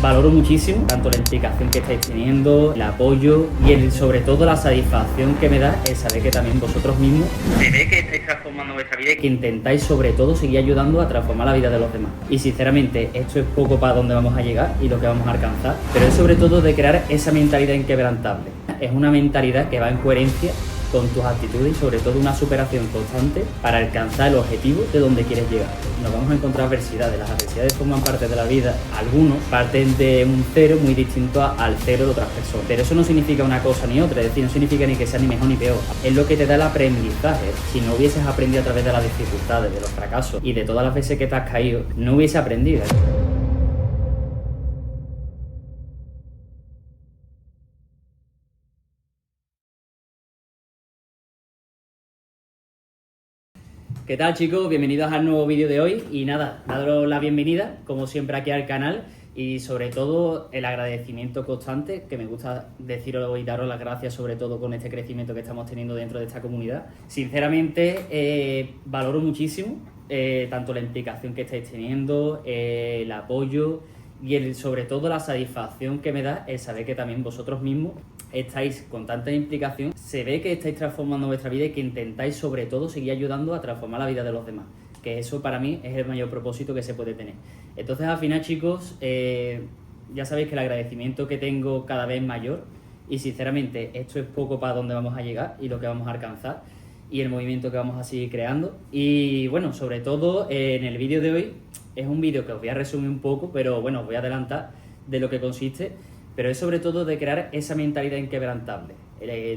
valoro muchísimo tanto la implicación que estáis teniendo, el apoyo y sobre todo la satisfacción que me da el saber que también vosotros mismos se ve que estáis transformando vuestra vida y que intentáis sobre todo seguir ayudando a transformar la vida de los demás. Y sinceramente esto es poco para dónde vamos a llegar y lo que vamos a alcanzar, pero es sobre todo de crear esa mentalidad inquebrantable. Es una mentalidad que va en coherencia con tus actitudes y sobre todo una superación constante para alcanzar el objetivo de donde quieres llegar. Nos vamos a encontrar adversidades, las adversidades forman parte de la vida, algunos parten de un cero muy distinto al cero de otras personas, pero eso no significa una cosa ni otra, es decir, no significa ni que sea ni mejor ni peor, es lo que te da el aprendizaje. Si no hubieses aprendido a través de las dificultades, de los fracasos y de todas las veces que te has caído, no hubiese aprendido. ¿Qué tal, chicos? Bienvenidos al nuevo vídeo de hoy y nada, daros la bienvenida como siempre aquí al canal y sobre todo el agradecimiento constante, que me gusta deciros y daros las gracias sobre todo con este crecimiento que estamos teniendo dentro de esta comunidad. Sinceramente valoro muchísimo tanto la implicación que estáis teniendo, el apoyo y sobre todo la satisfacción que me da el saber que también vosotros mismos estáis con tanta implicación, se ve que estáis transformando vuestra vida y que intentáis sobre todo seguir ayudando a transformar la vida de los demás, que eso para mí es el mayor propósito que se puede tener. Entonces al final, chicos, ya sabéis que el agradecimiento que tengo cada vez es mayor y sinceramente esto es poco para dónde vamos a llegar y lo que vamos a alcanzar y el movimiento que vamos a seguir creando. Y bueno, sobre todo en el vídeo de hoy es un vídeo que os voy a resumir un poco, pero bueno, os voy a adelantar de lo que consiste, pero es sobre todo de crear esa mentalidad inquebrantable.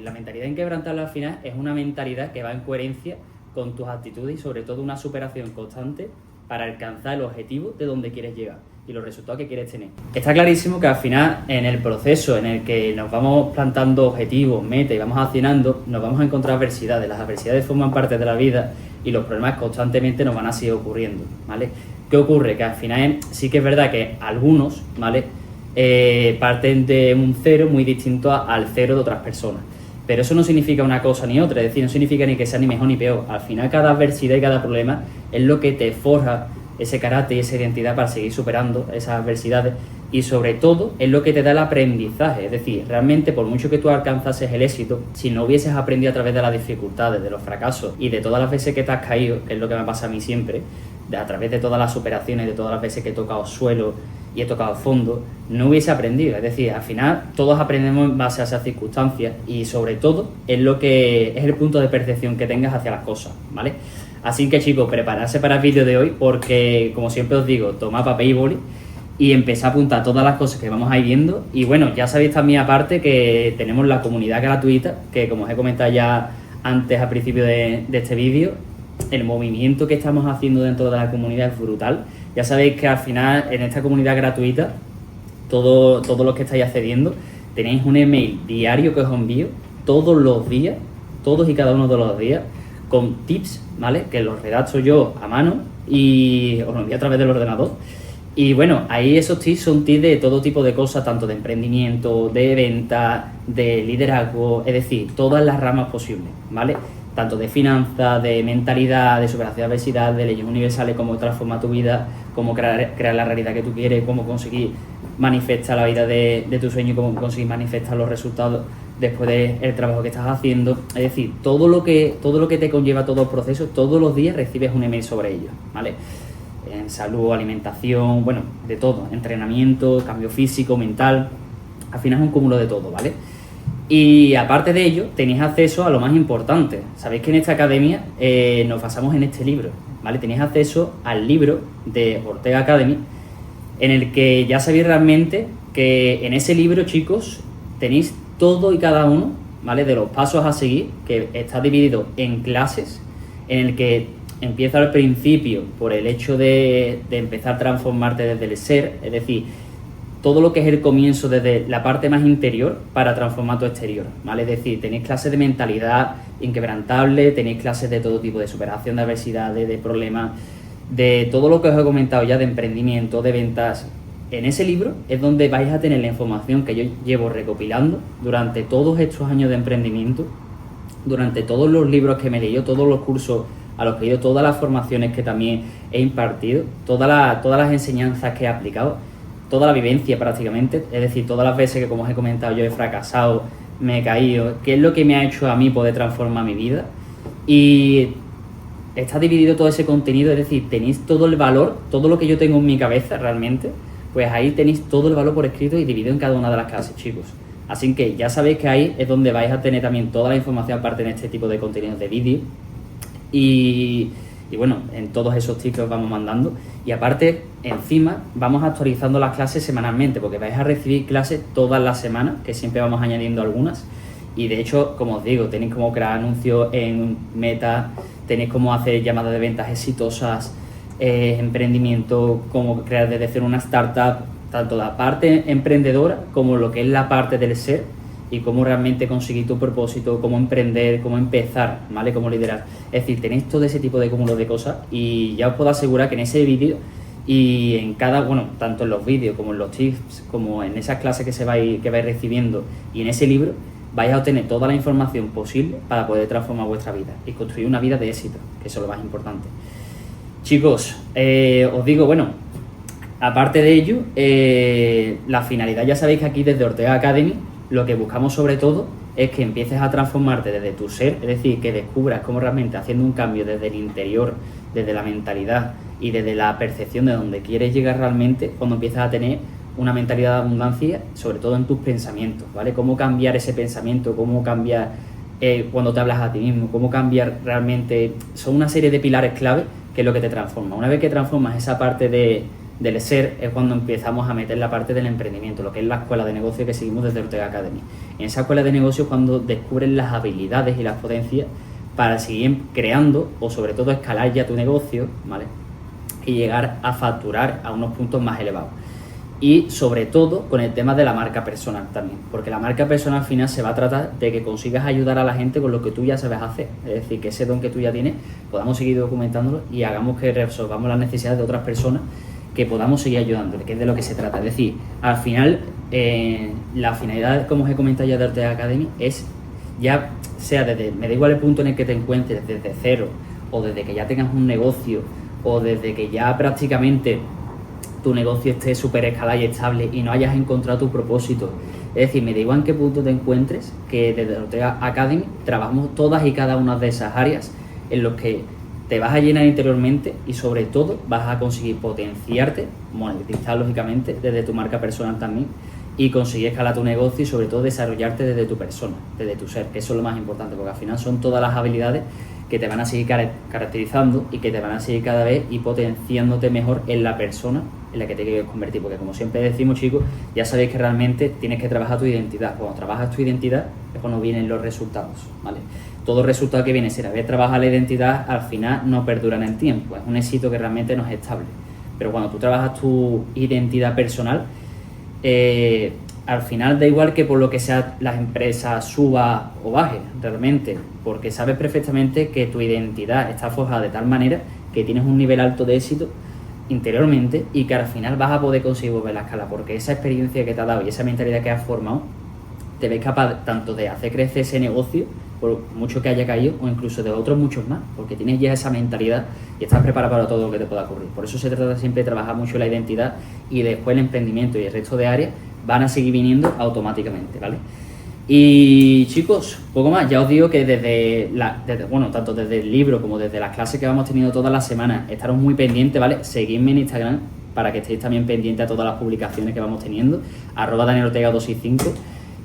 La mentalidad inquebrantable al final es una mentalidad que va en coherencia con tus actitudes y sobre todo una superación constante para alcanzar el objetivo de donde quieres llegar y los resultados que quieres tener. Está clarísimo que al final, en el proceso en el que nos vamos plantando objetivos, metas y vamos accionando, nos vamos a encontrar adversidades. Las adversidades forman parte de la vida y los problemas constantemente nos van a seguir ocurriendo, ¿vale? ¿Qué ocurre? Que al final sí que es verdad que algunos, ¿vale?, parten de un cero muy distinto al cero de otras personas. Pero eso no significa una cosa ni otra, es decir, no significa ni que sea ni mejor ni peor. Al final cada adversidad y cada problema es lo que te forja ese carácter y esa identidad para seguir superando esas adversidades y sobre todo es lo que te da el aprendizaje. Es decir, realmente por mucho que tú alcanzases el éxito, si no hubieses aprendido a través de las dificultades, de los fracasos y de todas las veces que te has caído, que es lo que me pasa a mí siempre, a través de todas las superaciones, de todas las veces que he tocado suelo y he tocado fondo, no hubiese aprendido. Es decir, al final todos aprendemos en base a esas circunstancias y sobre todo es lo que es el punto de percepción que tengas hacia las cosas, ¿vale? Así que, chicos, prepararse para el vídeo de hoy porque, como siempre os digo, tomad papel y boli y empezar a apuntar todas las cosas que vamos a ir viendo. Y bueno, ya sabéis también aparte que tenemos la comunidad gratuita, que como os he comentado ya antes al principio de este vídeo, el movimiento que estamos haciendo dentro de la comunidad es brutal. Ya sabéis que al final en esta comunidad gratuita, todos los que estáis accediendo, tenéis un email diario que os envío todos los días, todos y cada uno de los días, con tips, ¿vale?, que los redacto yo a mano y os lo envío a través del ordenador. Y bueno, ahí esos tips son tips de todo tipo de cosas, tanto de emprendimiento, de venta, de liderazgo, es decir, todas las ramas posibles, ¿vale? Tanto de finanzas, de mentalidad, de superación de adversidad, de leyes universales, cómo transformar tu vida, cómo crear la realidad que tú quieres, cómo conseguir manifestar la vida de tu sueño, cómo conseguir manifestar los resultados después del trabajo que estás haciendo. Es decir, todo lo que te conlleva todo el proceso, todos los días recibes un email sobre ello, ¿vale? En salud, alimentación, bueno, de todo, entrenamiento, cambio físico, mental, al final es un cúmulo de todo, ¿vale? Y aparte de ello, tenéis acceso a lo más importante. Sabéis que en esta academia nos basamos en este libro, ¿vale? Tenéis acceso al libro de Ortega Academy, en el que ya sabéis realmente que en ese libro, chicos, tenéis todo y cada uno, ¿vale?, de los pasos a seguir, que está dividido en clases, en el que empieza al principio por el hecho de empezar a transformarte desde el ser, es decir, todo lo que es el comienzo desde la parte más interior para transformar tu exterior, ¿vale? Es decir, tenéis clases de mentalidad inquebrantable, tenéis clases de todo tipo, de superación de adversidades, de problemas, de todo lo que os he comentado ya, de emprendimiento, de ventas. En ese libro es donde vais a tener la información que yo llevo recopilando durante todos estos años de emprendimiento, durante todos los libros que me he leído, todos los cursos a los que he ido, todas las formaciones que también he impartido, todas las enseñanzas que he aplicado. toda la vivencia prácticamente, es decir, todas las veces que, como os he comentado, yo he fracasado, me he caído, qué es lo que me ha hecho a mí poder transformar mi vida. Y está dividido todo ese contenido, es decir, tenéis todo el valor, todo lo que yo tengo en mi cabeza realmente, pues ahí tenéis todo el valor por escrito y dividido en cada una de las clases, chicos. Así que ya sabéis que ahí es donde vais a tener también toda la información aparte en este tipo de contenidos de vídeo. Y bueno, en todos esos tips que os vamos mandando. Y aparte, encima, vamos actualizando las clases semanalmente, porque vais a recibir clases todas las semanas, que siempre vamos añadiendo algunas. Y de hecho, como os digo, tenéis cómo crear anuncios en Meta, tenéis cómo hacer llamadas de ventas exitosas, emprendimiento, cómo crear desde cero una startup, tanto la parte emprendedora como lo que es la parte del ser y cómo realmente conseguir tu propósito, cómo emprender, cómo empezar, ¿vale? Cómo liderar. Es decir, tenéis todo ese tipo de cúmulo de cosas y ya os puedo asegurar que en ese vídeo y en cada, bueno, tanto en los vídeos como en los tips, como en esas clases que vais recibiendo y en ese libro, vais a obtener toda la información posible para poder transformar vuestra vida y construir una vida de éxito, que eso es lo más importante. Chicos, os digo, bueno, aparte de ello, la finalidad, ya sabéis que aquí desde Ortega Academy lo que buscamos sobre todo es que empieces a transformarte desde tu ser, es decir, que descubras cómo realmente haciendo un cambio desde el interior, desde la mentalidad y desde la percepción de donde quieres llegar realmente, cuando empiezas a tener una mentalidad de abundancia, sobre todo en tus pensamientos, ¿vale? Cómo cambiar ese pensamiento, cómo cambiar cuando te hablas a ti mismo, cómo cambiar realmente, son una serie de pilares clave que es lo que te transforma. Una vez que transformas esa parte del ser, es cuando empezamos a meter la parte del emprendimiento, lo que es la escuela de negocio que seguimos desde Ortega Academy. En esa escuela de negocio es cuando descubres las habilidades y las potencias para seguir creando o sobre todo escalar ya tu negocio, ¿vale? Y llegar a facturar a unos puntos más elevados. Y sobre todo con el tema de la marca personal también, porque la marca personal al final se va a tratar de que consigas ayudar a la gente con lo que tú ya sabes hacer, es decir, que ese don que tú ya tienes podamos seguir documentándolo y hagamos que resolvamos las necesidades de otras personas, que podamos seguir ayudándole, que es de lo que se trata. Es decir, al final la finalidad, como os he comentado ya de Ortega Academy, es ya sea desde, me da igual el punto en el que te encuentres, desde cero, o desde que ya tengas un negocio, o desde que ya prácticamente tu negocio esté súper escalado y estable y no hayas encontrado tu propósito. Es decir, me da igual en qué punto te encuentres, que desde Ortega Academy trabajamos todas y cada una de esas áreas en los que te vas a llenar interiormente y sobre todo vas a conseguir potenciarte, monetizar lógicamente desde tu marca personal también y conseguir escalar tu negocio y sobre todo desarrollarte desde tu persona, desde tu ser, que eso es lo más importante, porque al final son todas las habilidades que te van a seguir caracterizando y que te van a seguir cada vez y potenciándote mejor en la persona en la que te quieres convertir, porque como siempre decimos, chicos, ya sabéis que realmente tienes que trabajar tu identidad. Cuando trabajas tu identidad es cuando vienen los resultados, ¿vale? Todo resultado que viene sin haber trabajado la identidad al final no perdura en el tiempo, es un éxito que realmente no es estable. Pero cuando tú trabajas tu identidad personal, al final da igual que por lo que sea las empresas suba o baje realmente, porque sabes perfectamente que tu identidad está forjada de tal manera que tienes un nivel alto de éxito interiormente y que al final vas a poder conseguir volver la escala, porque esa experiencia que te ha dado y esa mentalidad que has formado te ves capaz tanto de hacer crecer ese negocio por mucho que haya caído o incluso de otros muchos más, porque tienes ya esa mentalidad y estás preparado para todo lo que te pueda ocurrir. Por eso se trata siempre de trabajar mucho la identidad y después el emprendimiento y el resto de áreas van a seguir viniendo automáticamente, ¿vale? Y chicos, poco más, ya os digo que bueno, tanto desde el libro como desde las clases que vamos teniendo todas las semanas, estaros muy pendientes, ¿vale? Seguidme en Instagram para que estéis también pendientes a todas las publicaciones que vamos teniendo, @DanielOrtega265.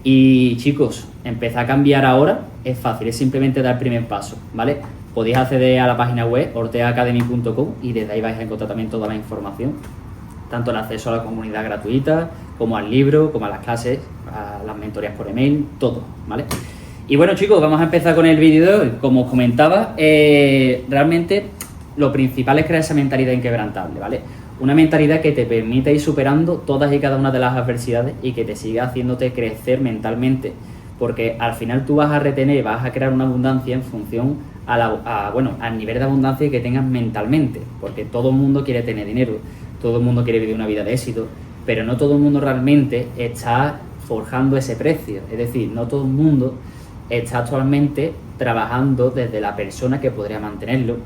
Y chicos, empezar a cambiar ahora es fácil, es simplemente dar el primer paso, ¿vale? Podéis acceder a la página web ortegaacademy.com y desde ahí vais a encontrar también toda la información, tanto el acceso a la comunidad gratuita, como al libro, como a las clases, a las mentorías por email, todo, ¿vale? Y bueno, chicos, vamos a empezar con el vídeo de hoy. Como os comentaba, realmente lo principal es crear esa mentalidad inquebrantable, ¿vale? Una mentalidad que te permita ir superando todas y cada una de las adversidades y que te siga haciéndote crecer mentalmente, porque al final tú vas a retener, vas a crear una abundancia en función al nivel de abundancia que tengas mentalmente, porque todo el mundo quiere tener dinero, todo el mundo quiere vivir una vida de éxito, pero no todo el mundo realmente está forjando ese precio, es decir, no todo el mundo está actualmente trabajando desde la persona que podría mantenerlo,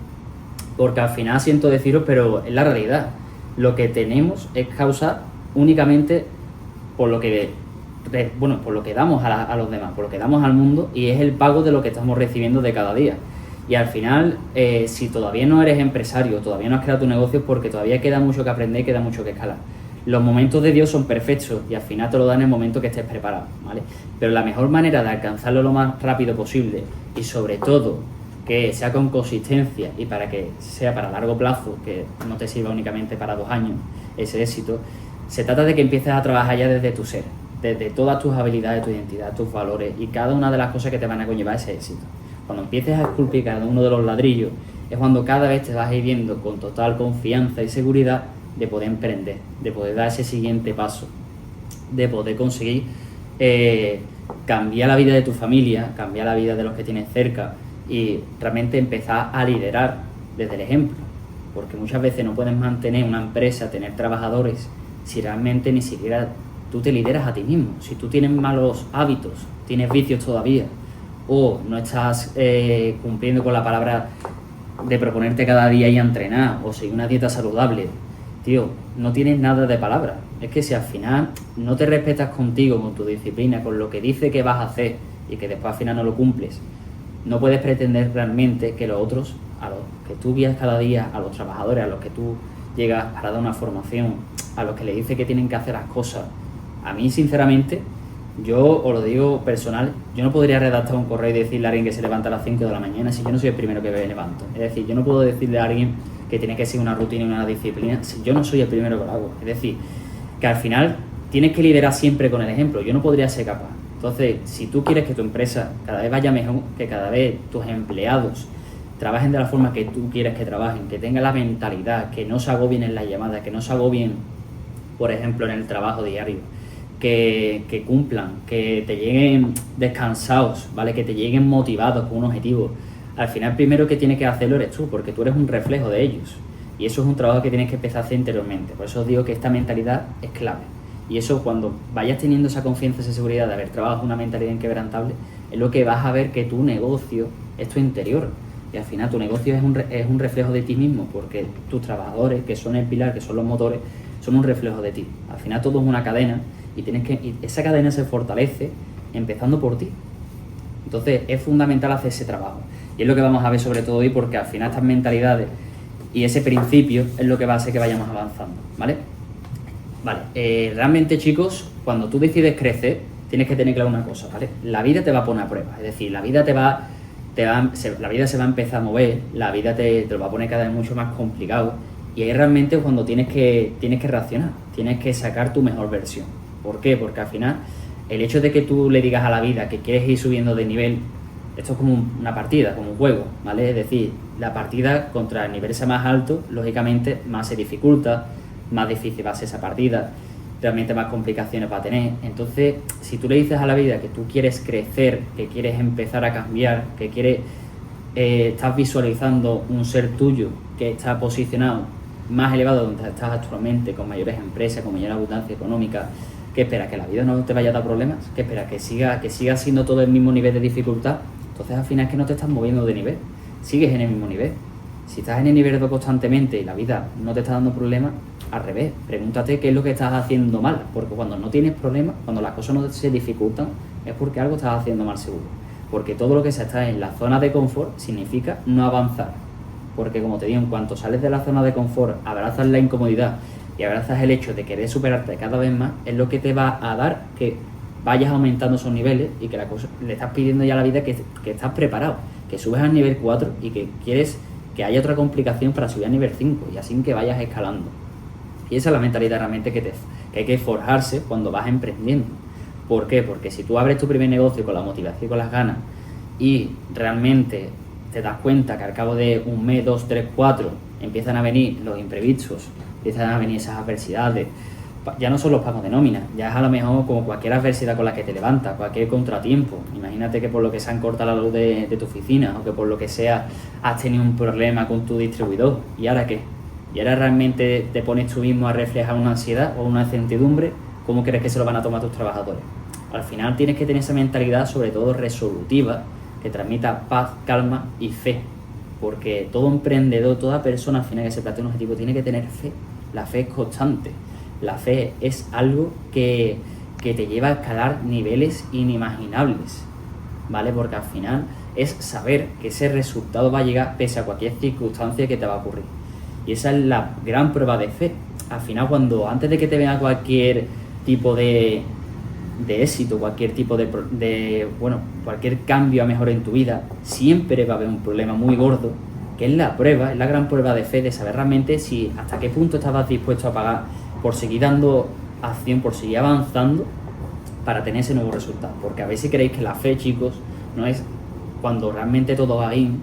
porque al final siento deciros, pero es la realidad. Lo que tenemos es causa únicamente por lo que damos a los demás, por lo que damos al mundo, y es el pago de lo que estamos recibiendo de cada día. Y al final, si todavía no eres empresario, todavía no has creado tu negocio, es porque todavía queda mucho que aprender y queda mucho que escalar. Los momentos de Dios son perfectos y al final te lo dan en el momento que estés preparado, ¿vale? Pero la mejor manera de alcanzarlo lo más rápido posible, y sobre todo que sea con consistencia y para que sea para largo plazo, que no te sirva únicamente para 2 años ese éxito, se trata de que empieces a trabajar ya desde tu ser, desde todas tus habilidades, tu identidad, tus valores y cada una de las cosas que te van a conllevar ese éxito. Cuando empieces a esculpir cada uno de los ladrillos es cuando cada vez te vas a ir viendo con total confianza y seguridad de poder emprender, de poder dar ese siguiente paso, de poder conseguir cambiar la vida de tu familia, cambiar la vida de los que tienes cerca y realmente empezar a liderar desde el ejemplo, porque muchas veces no puedes mantener una empresa, tener trabajadores, si realmente ni siquiera tú te lideras a ti mismo. Si tú tienes malos hábitos, tienes vicios todavía, o no estás cumpliendo con la palabra de proponerte cada día ir a entrenar o seguir una dieta saludable, tío, no tienes nada de palabra. Es que si al final no te respetas contigo, con tu disciplina, con lo que dice que vas a hacer y que después al final no lo cumples, no puedes pretender realmente que los otros, a los que tú guías cada día, a los trabajadores, a los que tú llegas para dar una formación, a los que le dices que tienen que hacer las cosas, a mí sinceramente, yo os lo digo personal, yo no podría redactar un correo y decirle a alguien que se levanta a las 5 de la mañana si yo no soy el primero que me levanto. Es decir, yo no puedo decirle a alguien que tiene que seguir una rutina y una disciplina si yo no soy el primero que lo hago. Es decir, que al final tienes que liderar siempre con el ejemplo. Yo no podría ser capaz. Entonces, si tú quieres que tu empresa cada vez vaya mejor, que cada vez tus empleados trabajen de la forma que tú quieres que trabajen, que tengan la mentalidad, que no se agobien en las llamadas, que no se agobien, por ejemplo, en el trabajo diario, que cumplan, que te lleguen descansados, ¿vale? Que te lleguen motivados con un objetivo. Al final, primero que tienes que hacerlo eres tú, porque tú eres un reflejo de ellos. Y eso es un trabajo que tienes que empezar a hacer interiormente. Por eso os digo que esta mentalidad es clave. Y eso, cuando vayas teniendo esa confianza, esa seguridad de haber trabajado una mentalidad inquebrantable, es lo que vas a ver, que tu negocio es tu interior. Y al final tu negocio es un reflejo de ti mismo, porque tus trabajadores, que son el pilar, que son los motores, son un reflejo de ti. Al final todo es una cadena y esa cadena se fortalece empezando por ti. Entonces es fundamental hacer ese trabajo. Y es lo que vamos a ver sobre todo hoy, porque al final estas mentalidades y ese principio es lo que va a hacer que vayamos avanzando, ¿vale? Vale, realmente, chicos, cuando tú decides crecer, tienes que tener claro una cosa, ¿vale? La vida te va a poner a prueba, es decir, la vida la vida se va a empezar a mover, la vida te lo va a poner cada vez mucho más complicado, y ahí realmente es cuando tienes que reaccionar, tienes que sacar tu mejor versión. ¿Por qué? Porque al final, el hecho de que tú le digas a la vida que quieres ir subiendo de nivel, esto es como una partida, como un juego, ¿vale? Es decir, la partida contra el nivel sea más alto, lógicamente más se dificulta, más difícil va a ser esa partida, realmente más complicaciones va a tener. Entonces, si tú le dices a la vida que tú quieres crecer, que quieres empezar a cambiar, que quieres, estás visualizando un ser tuyo que está posicionado más elevado donde estás actualmente, con mayores empresas, con mayor abundancia económica, ¿qué espera? ¿Que la vida no te vaya a dar problemas? ¿Qué espera? ¿Que siga siendo todo el mismo nivel de dificultad? Entonces al final es que no te estás moviendo de nivel, sigues en el mismo nivel. Si estás en el nivel 2 constantemente y la vida no te está dando problemas, al revés, pregúntate qué es lo que estás haciendo mal, porque cuando no tienes problemas, cuando las cosas no se dificultan, es porque algo estás haciendo mal seguro. Porque todo lo que se está en la zona de confort significa no avanzar. Porque como te digo, en cuanto sales de la zona de confort, abrazas la incomodidad y abrazas el hecho de querer superarte cada vez más, es lo que te va a dar que vayas aumentando esos niveles y que la cosa, le estás pidiendo ya a la vida que estás preparado, que subes al nivel 4 y que quieres que haya otra complicación para subir al nivel 5 y así que vayas escalando. Y esa es la mentalidad realmente que hay que forjarse cuando vas emprendiendo. ¿Por qué? Porque si tú abres tu primer negocio con la motivación y con las ganas y realmente te das cuenta que al cabo de un mes, 2, 3, 4 empiezan a venir los imprevistos, empiezan a venir esas adversidades, ya no son los pagos de nómina, ya es a lo mejor como cualquier adversidad con la que te levantas, cualquier contratiempo. Imagínate que por lo que se han cortado la luz de tu oficina o que por lo que sea has tenido un problema con tu distribuidor. ¿Y ahora qué? ¿Y ahora realmente te pones tú mismo a reflejar una ansiedad o una incertidumbre? ¿Cómo crees que se lo van a tomar tus trabajadores? Al final tienes que tener esa mentalidad, sobre todo resolutiva, que transmita paz, calma y fe. Porque todo emprendedor, toda persona al final que se plantea un objetivo tiene que tener fe. La fe es constante. La fe es algo que te lleva a escalar niveles inimaginables, ¿vale? Porque al final es saber que ese resultado va a llegar pese a cualquier circunstancia que te va a ocurrir. Y esa es la gran prueba de fe. Al final, antes de que te venga cualquier tipo de éxito, cualquier tipo cualquier cambio a mejor en tu vida, siempre va a haber un problema muy gordo, que es la gran prueba de fe de saber realmente hasta qué punto estabas dispuesto a pagar por seguir dando acción, por seguir avanzando para tener ese nuevo resultado. Porque a ver si creéis que la fe, chicos, no es cuando realmente todo va bien,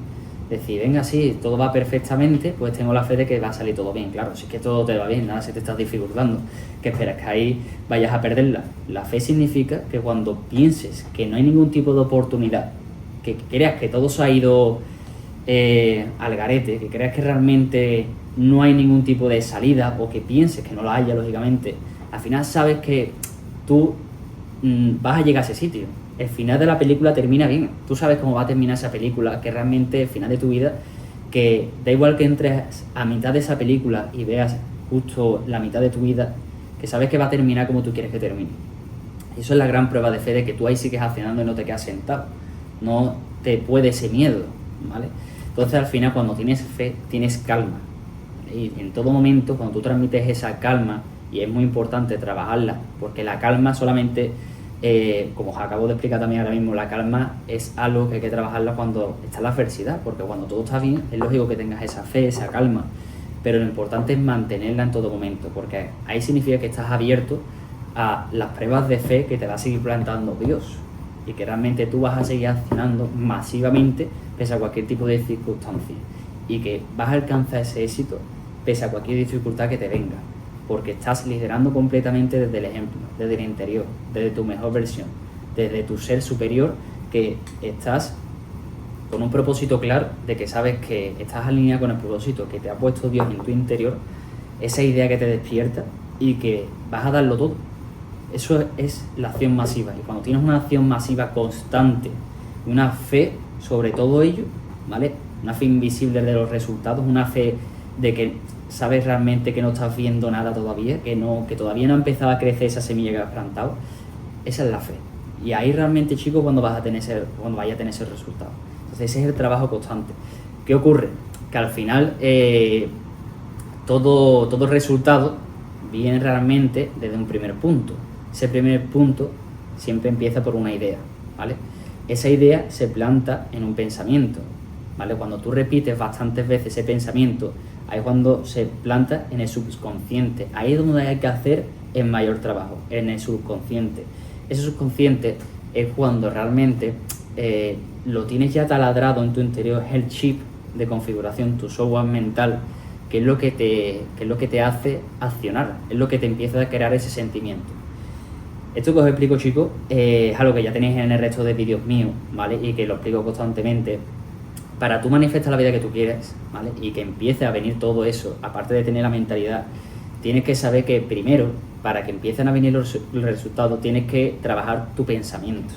decir, venga, sí, todo va perfectamente, pues tengo la fe de que va a salir todo bien. Claro, si es que todo te va bien, nada se te está dificultando, ¿qué esperas? Que ahí vayas a perderla. La fe significa que cuando pienses que no hay ningún tipo de oportunidad, que creas que todo se ha ido al garete, que creas que realmente no hay ningún tipo de salida, o que pienses que no la haya, lógicamente, al final sabes que tú vas a llegar a ese sitio. El final de la película termina bien. Tú sabes cómo va a terminar esa película, que realmente el final de tu vida, que da igual que entres a mitad de esa película y veas justo la mitad de tu vida, que sabes que va a terminar como tú quieres que termine. Eso es la gran prueba de fe de que tú ahí sigues accionando y no te quedas sentado. No te puede ese miedo, ¿vale? Entonces al final, cuando tienes fe, tienes calma. Y en todo momento, cuando tú transmites esa calma, y es muy importante trabajarla, porque la calma solamente, como os acabo de explicar también ahora mismo, la calma es algo que hay que trabajarla cuando está la adversidad, porque cuando todo está bien, es lógico que tengas esa fe, esa calma, pero lo importante es mantenerla en todo momento, porque ahí significa que estás abierto a las pruebas de fe que te va a seguir plantando Dios, y que realmente tú vas a seguir accionando masivamente pese a cualquier tipo de circunstancia, y que vas a alcanzar ese éxito pese a cualquier dificultad que te venga, porque estás liderando completamente desde el ejemplo, desde el interior, desde tu mejor versión, desde tu ser superior, que estás con un propósito claro de que sabes que estás alineado con el propósito que te ha puesto Dios en tu interior, esa idea que te despierta y que vas a darlo todo. Eso es la acción masiva, y cuando tienes una acción masiva constante y una fe sobre todo ello, ¿vale? Una fe invisible de los resultados, una fe de que sabes realmente que no estás viendo nada todavía, que todavía no ha empezado a crecer esa semilla que has plantado, esa es la fe. Y ahí realmente, chicos, cuando vaya a tener ese resultado. Entonces ese es el trabajo constante. ¿Qué ocurre? Que al final todo resultado viene realmente desde un primer punto. Ese primer punto siempre empieza por una idea, ¿vale? Esa idea se planta en un pensamiento, ¿vale? Cuando tú repites bastantes veces ese pensamiento, ahí es cuando se planta en el subconsciente. Ahí es donde hay que hacer el mayor trabajo, en el subconsciente. Ese subconsciente es cuando realmente lo tienes ya taladrado en tu interior, es el chip de configuración, tu software mental, que es lo que te hace accionar, es lo que te empieza a crear ese sentimiento. Esto que os explico, chicos, es algo que ya tenéis en el resto de vídeos míos, ¿vale? Y que lo explico constantemente. Para tú manifestar la vida que tú quieres, ¿vale? Y que empiece a venir todo eso, aparte de tener la mentalidad, tienes que saber que primero, para que empiecen a venir los resultados, tienes que trabajar tu pensamiento.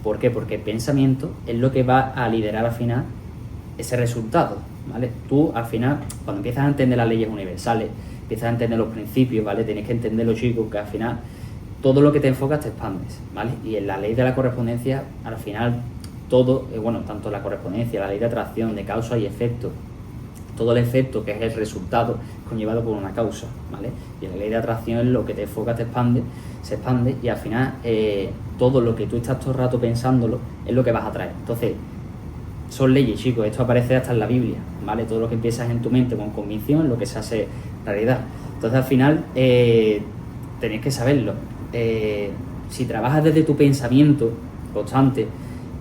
¿Por qué? Porque el pensamiento es lo que va a liderar al final ese resultado, ¿vale? Tú al final, cuando empiezas a entender las leyes universales, empiezas a entender los principios, ¿vale? Tienes que entenderlo, chicos, que al final todo lo que te enfocas te expandes, ¿vale? Y en la ley de la correspondencia, al final, todo, tanto la correspondencia, la ley de atracción, de causa y efecto, todo el efecto que es el resultado conllevado por una causa, ¿vale? Y en la ley de atracción es lo que te enfoca, se expande, y al final todo lo que tú estás todo el rato pensándolo es lo que vas a traer. Entonces, son leyes, chicos, esto aparece hasta en la Biblia, ¿vale? Todo lo que empiezas en tu mente con convicción es lo que se hace realidad. Entonces, al final, tenéis que saberlo. Si trabajas desde tu pensamiento constante,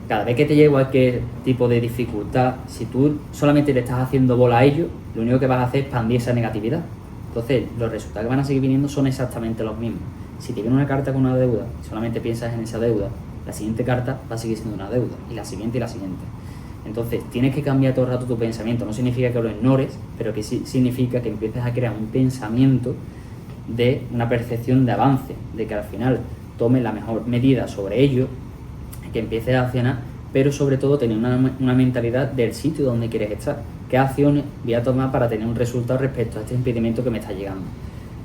cada vez que te llegue cualquier tipo de dificultad, si tú solamente le estás haciendo bola a ello, lo único que vas a hacer es expandir esa negatividad. Entonces, los resultados que van a seguir viniendo son exactamente los mismos. Si te viene una carta con una deuda y solamente piensas en esa deuda, la siguiente carta va a seguir siendo una deuda, y la siguiente y la siguiente. Entonces, tienes que cambiar todo el rato tu pensamiento. No significa que lo ignores, pero que sí significa que empieces a crear un pensamiento de una percepción de avance, de que al final tomes la mejor medida sobre ello, que empieces a accionar, pero sobre todo tener una mentalidad del sitio donde quieres estar. ¿Qué acciones voy a tomar para tener un resultado respecto a este impedimento que me está llegando?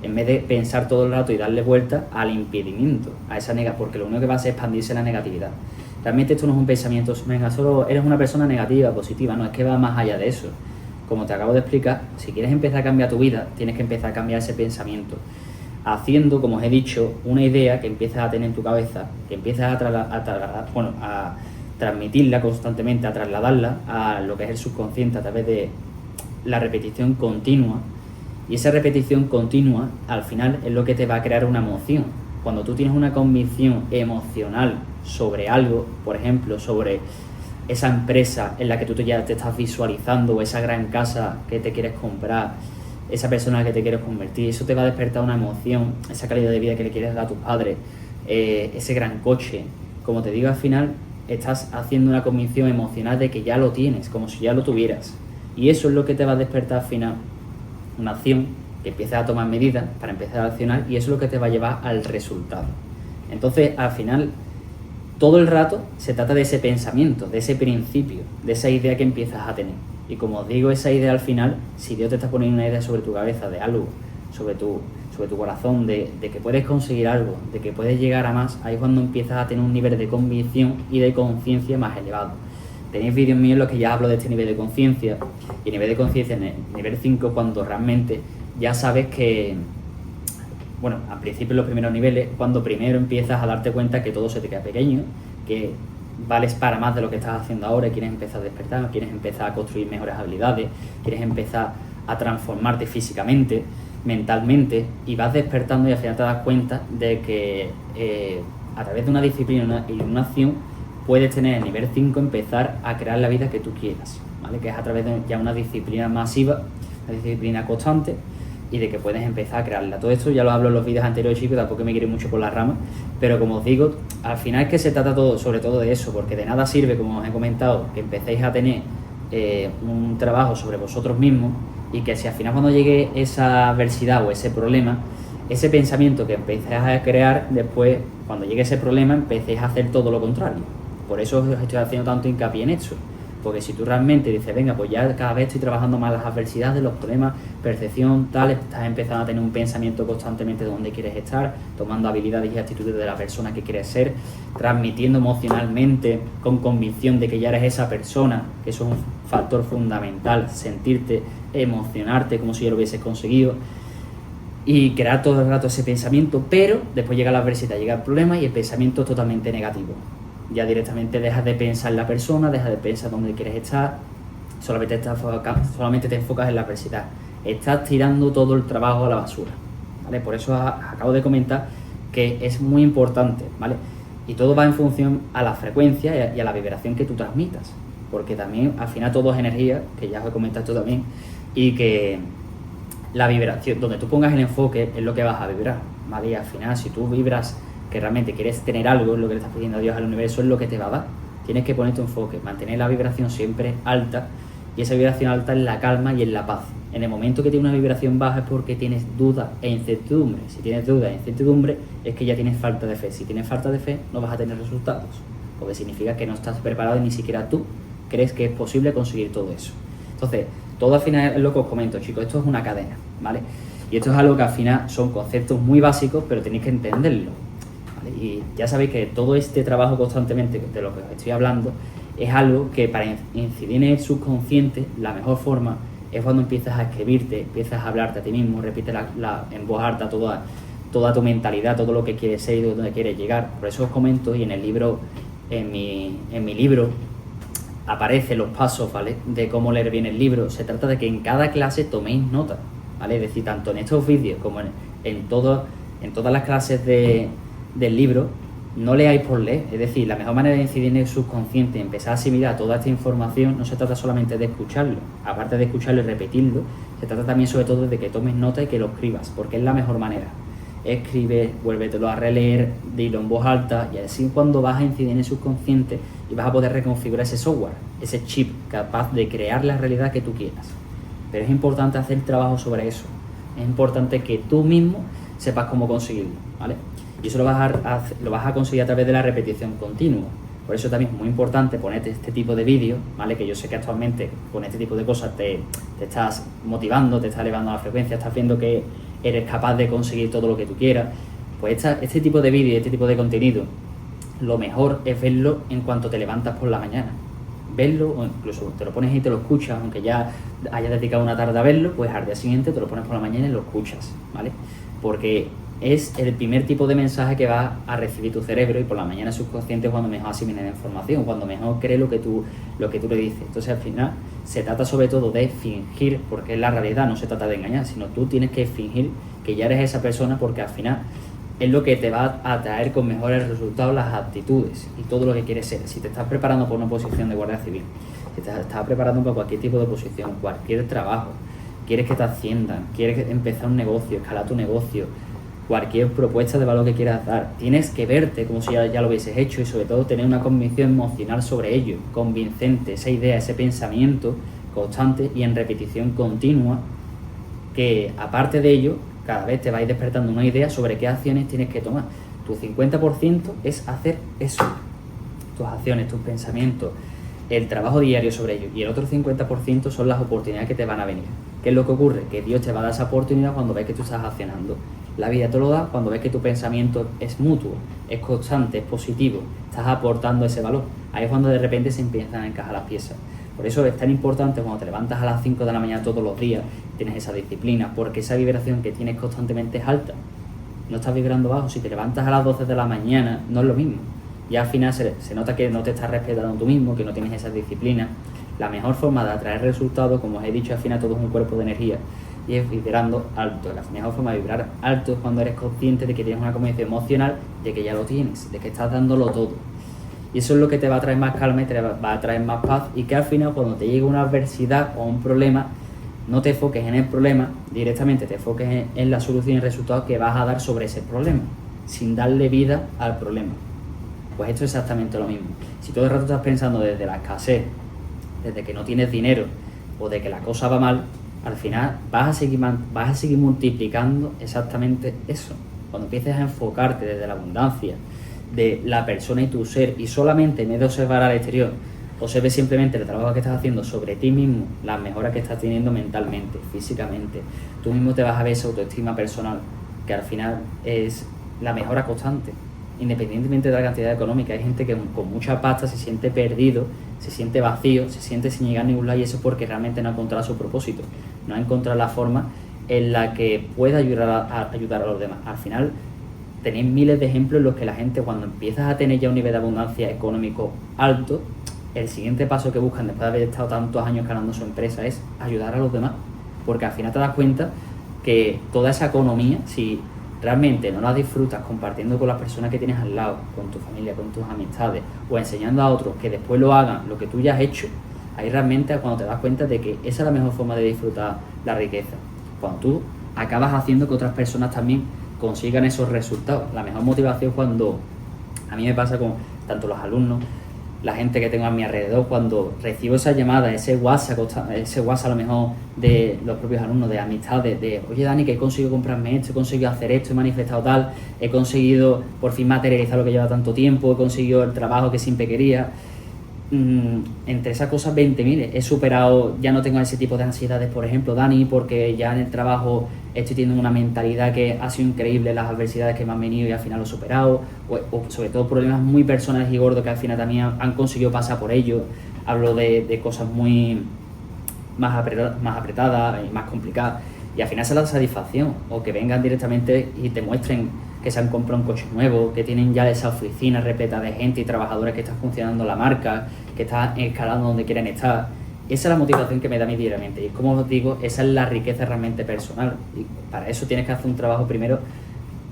en vez de pensar todo el rato y darle vuelta al impedimento, a esa negación, porque lo único que va a hacer es expandirse la negatividad. Realmente esto no es un pensamiento, venga, solo eres una persona negativa, positiva, no, es que va más allá de eso. Como te acabo de explicar, si quieres empezar a cambiar tu vida, tienes que empezar a cambiar ese pensamiento, haciendo, como os he dicho, una idea que empiezas a tener en tu cabeza, que empiezas a transmitirla constantemente, a trasladarla a lo que es el subconsciente a través de la repetición continua. Y esa repetición continua, al final, es lo que te va a crear una emoción. Cuando tú tienes una convicción emocional sobre algo, por ejemplo, sobre esa empresa en la que tú ya te estás visualizando, o esa gran casa que te quieres comprar, esa persona que te quieres convertir, eso te va a despertar una emoción, esa calidad de vida que le quieres dar a tus padres, ese gran coche. Como te digo, al final estás haciendo una convicción emocional de que ya lo tienes, como si ya lo tuvieras. Y eso es lo que te va a despertar al final una acción, que empieces a tomar medidas para empezar a accionar, y eso es lo que te va a llevar al resultado. Entonces, al final, todo el rato se trata de ese pensamiento, de ese principio, de esa idea que empiezas a tener. Y como os digo, esa idea al final, si Dios te está poniendo una idea sobre tu cabeza de algo, sobre tu corazón, de que puedes conseguir algo, de que puedes llegar a más, ahí es cuando empiezas a tener un nivel de convicción y de conciencia más elevado. Tenéis vídeos míos en los que ya hablo de este nivel de conciencia, y el nivel de conciencia en el nivel 5, cuando realmente ya sabes que, bueno, al principio en los primeros niveles, cuando primero empiezas a darte cuenta que todo se te queda pequeño, que vales para más de lo que estás haciendo ahora, y quieres empezar a despertar, quieres empezar a construir mejores habilidades, quieres empezar a transformarte físicamente, mentalmente, y vas despertando, y al final te das cuenta de que a través de una disciplina y una acción puedes tener el nivel 5, empezar a crear la vida que tú quieras, ¿vale? Que es a través de ya una disciplina masiva, una disciplina constante, y de que puedes empezar a crearla. Todo esto ya lo hablo en los vídeos anteriores, chicos, tampoco me quiero mucho por las ramas, pero como os digo, al final es que se trata todo, sobre todo de eso, porque de nada sirve, como os he comentado, que empecéis a tener un trabajo sobre vosotros mismos, y que si al final, cuando llegue esa adversidad o ese problema, ese pensamiento que empecéis a crear, después, cuando llegue ese problema, empecéis a hacer todo lo contrario. Por eso os estoy haciendo tanto hincapié en esto, porque si tú realmente dices, venga, pues ya cada vez estoy trabajando más las adversidades, los problemas, percepción, tal, estás empezando a tener un pensamiento constantemente de dónde quieres estar, tomando habilidades y actitudes de la persona que quieres ser, transmitiendo emocionalmente con convicción de que ya eres esa persona, que eso es un factor fundamental, sentirte, emocionarte como si ya lo hubieses conseguido, y crear todo el rato ese pensamiento. Pero después llega la adversidad, llega el problema, y el pensamiento es totalmente negativo. Ya directamente dejas de pensar en la persona, dejas de pensar dónde quieres estar, solamente te enfocas en la adversidad. Estás tirando todo el trabajo a la basura, ¿vale? Por eso acabo de comentar que es muy importante, ¿vale? Y todo va en función a la frecuencia y a la vibración que tú transmitas, porque también al final todo es energía, que ya os he comentado esto también, y que la vibración, donde tú pongas el enfoque, es lo que vas a vibrar, ¿vale? Y al final, si tú vibras que realmente quieres tener algo, lo que le estás pidiendo a Dios, al universo, es lo que te va a dar. Tienes que poner tu enfoque, mantener la vibración siempre alta, y esa vibración alta en la calma y en la paz. En el momento que tienes una vibración baja es porque tienes duda e incertidumbre. Si tienes duda e incertidumbre, es que ya tienes falta de fe. Si tienes falta de fe, no vas a tener resultados, porque significa que no estás preparado y ni siquiera tú crees que es posible conseguir todo eso. Entonces, todo al final es lo que os comento, chicos, esto es una cadena, ¿vale? Y esto es algo que al final son conceptos muy básicos, pero tenéis que entenderlo. Y ya sabéis que todo este trabajo constantemente de lo que os estoy hablando es algo que, para incidir en el subconsciente, la mejor forma es cuando empiezas a escribirte, empiezas a hablarte a ti mismo, repites en voz alta toda tu mentalidad, todo lo que quieres ser y donde quieres llegar. Por eso os comento, y en el libro, en mi libro, aparecen los pasos, ¿vale?, de cómo leer bien el libro. Se trata de que en cada clase toméis nota, ¿vale? Es decir, tanto en estos vídeos como en todas las clases del libro, no leáis por leer. Es decir, la mejor manera de incidir en el subconsciente, empezar a asimilar toda esta información, no se trata solamente de escucharlo, aparte de escucharlo y repetirlo, se trata también sobre todo de que tomes nota y que lo escribas, porque es la mejor manera. Escribe, vuélvetelo a releer, dilo en voz alta, y así cuando vas a incidir en el subconsciente y vas a poder reconfigurar ese software, ese chip capaz de crear la realidad que tú quieras. Pero es importante hacer trabajo sobre eso, es importante que tú mismo sepas cómo conseguirlo, ¿vale? Y eso lo vas a conseguir a través de la repetición continua. Por eso también es muy importante ponerte este tipo de vídeos, ¿vale? Que yo sé que actualmente con este tipo de cosas te estás motivando, te estás elevando la frecuencia, estás viendo que eres capaz de conseguir todo lo que tú quieras. Pues este tipo de vídeo, este tipo de contenido, lo mejor es verlo en cuanto te levantas por la mañana. Verlo, o incluso te lo pones y te lo escuchas, aunque ya hayas dedicado una tarde a verlo, pues al día siguiente te lo pones por la mañana y lo escuchas, ¿vale? Porque es el primer tipo de mensaje que va a recibir tu cerebro, y por la mañana subconsciente es cuando mejor asimila la información, cuando mejor cree lo que tú le dices. Entonces al final se trata sobre todo de fingir, porque la realidad no se trata de engañar, sino tú tienes que fingir que ya eres esa persona, porque al final es lo que te va a traer con mejores resultados las actitudes y todo lo que quieres ser. Si te estás preparando por una posición de guardia civil, si te estás preparando para cualquier tipo de posición, cualquier trabajo, quieres que te asciendan, quieres empezar un negocio, escalar tu negocio, cualquier propuesta de valor que quieras dar, tienes que verte como si ya lo hubieses hecho, y sobre todo tener una convicción emocional sobre ello, convincente, esa idea, ese pensamiento constante y en repetición continua, que aparte de ello, cada vez te vais despertando una idea sobre qué acciones tienes que tomar. Tu 50% es hacer eso, tus acciones, tus pensamientos, el trabajo diario sobre ello, y el otro 50% son las oportunidades que te van a venir. ¿Qué es lo que ocurre? Que Dios te va a dar esa oportunidad cuando ves que tú estás accionando. La vida te lo da cuando ves que tu pensamiento es mutuo, es constante, es positivo, estás aportando ese valor. Ahí es cuando de repente se empiezan a encajar las piezas. Por eso es tan importante cuando te levantas a las 5 de la mañana todos los días, tienes esa disciplina, porque esa vibración que tienes constantemente es alta. No estás vibrando bajo. Si te levantas a las 12 de la mañana, no es lo mismo. Y al final se nota que no te estás respetando tú mismo, que no tienes esa disciplina. La mejor forma de atraer resultados, como os he dicho, al final todo es un cuerpo de energía, y es vibrando alto. La mejor forma de vibrar alto es cuando eres consciente de que tienes una convicción emocional, de que ya lo tienes, de que estás dándolo todo. Y eso es lo que te va a traer más calma y te va a traer más paz, y que al final cuando te llegue una adversidad o un problema, no te enfoques en el problema, directamente te enfoques en la solución y el resultado que vas a dar sobre ese problema, sin darle vida al problema. Pues esto es exactamente lo mismo. Si todo el rato estás pensando desde la escasez, desde que no tienes dinero o de que la cosa va mal, al final vas a seguir multiplicando exactamente eso. Cuando empieces a enfocarte desde la abundancia de la persona y tu ser, y solamente en vez de observar al exterior, observe simplemente el trabajo que estás haciendo sobre ti mismo, las mejoras que estás teniendo mentalmente, físicamente, tú mismo te vas a ver esa autoestima personal, que al final es la mejora constante, independientemente de la cantidad económica. Hay gente que con mucha pasta se siente perdido, se siente vacío, se siente sin llegar a ningún lado, y eso es porque realmente no ha encontrado su propósito, no ha encontrado la forma en la que pueda ayudar a los demás. Al final tenéis miles de ejemplos en los que la gente, cuando empiezas a tener ya un nivel de abundancia económico alto, el siguiente paso que buscan después de haber estado tantos años ganando su empresa es ayudar a los demás, porque al final te das cuenta que toda esa economía, si realmente no la disfrutas compartiendo con las personas que tienes al lado, con tu familia, con tus amistades, o enseñando a otros que después lo hagan lo que tú ya has hecho, ahí realmente es cuando te das cuenta de que esa es la mejor forma de disfrutar la riqueza, cuando tú acabas haciendo que otras personas también consigan esos resultados. La mejor motivación, cuando a mí me pasa con tanto los alumnos, la gente que tengo a mi alrededor, cuando recibo esa llamada, ese WhatsApp a lo mejor de los propios alumnos, de amistades, de oye Dani, que he conseguido comprarme esto, he conseguido hacer esto, he manifestado tal, he conseguido por fin materializar lo que lleva tanto tiempo, he conseguido el trabajo que siempre quería. Entre esas cosas 20.000, he superado, ya no tengo ese tipo de ansiedades, por ejemplo, Dani, porque ya en el trabajo estoy teniendo una mentalidad que ha sido increíble, las adversidades que me han venido y al final lo he superado, o sobre todo problemas muy personales y gordos que al final también han conseguido pasar por ello. Hablo de cosas muy más apretadas y más complicadas, y al final se da satisfacción, o que vengan directamente y te muestren que se han comprado un coche nuevo, que tienen ya esa oficina repleta de gente y trabajadores, que está funcionando la marca, que está escalando donde quieren estar. Esa es la motivación que me da a mí diariamente, y como os digo, esa es la riqueza realmente personal, y para eso tienes que hacer un trabajo primero.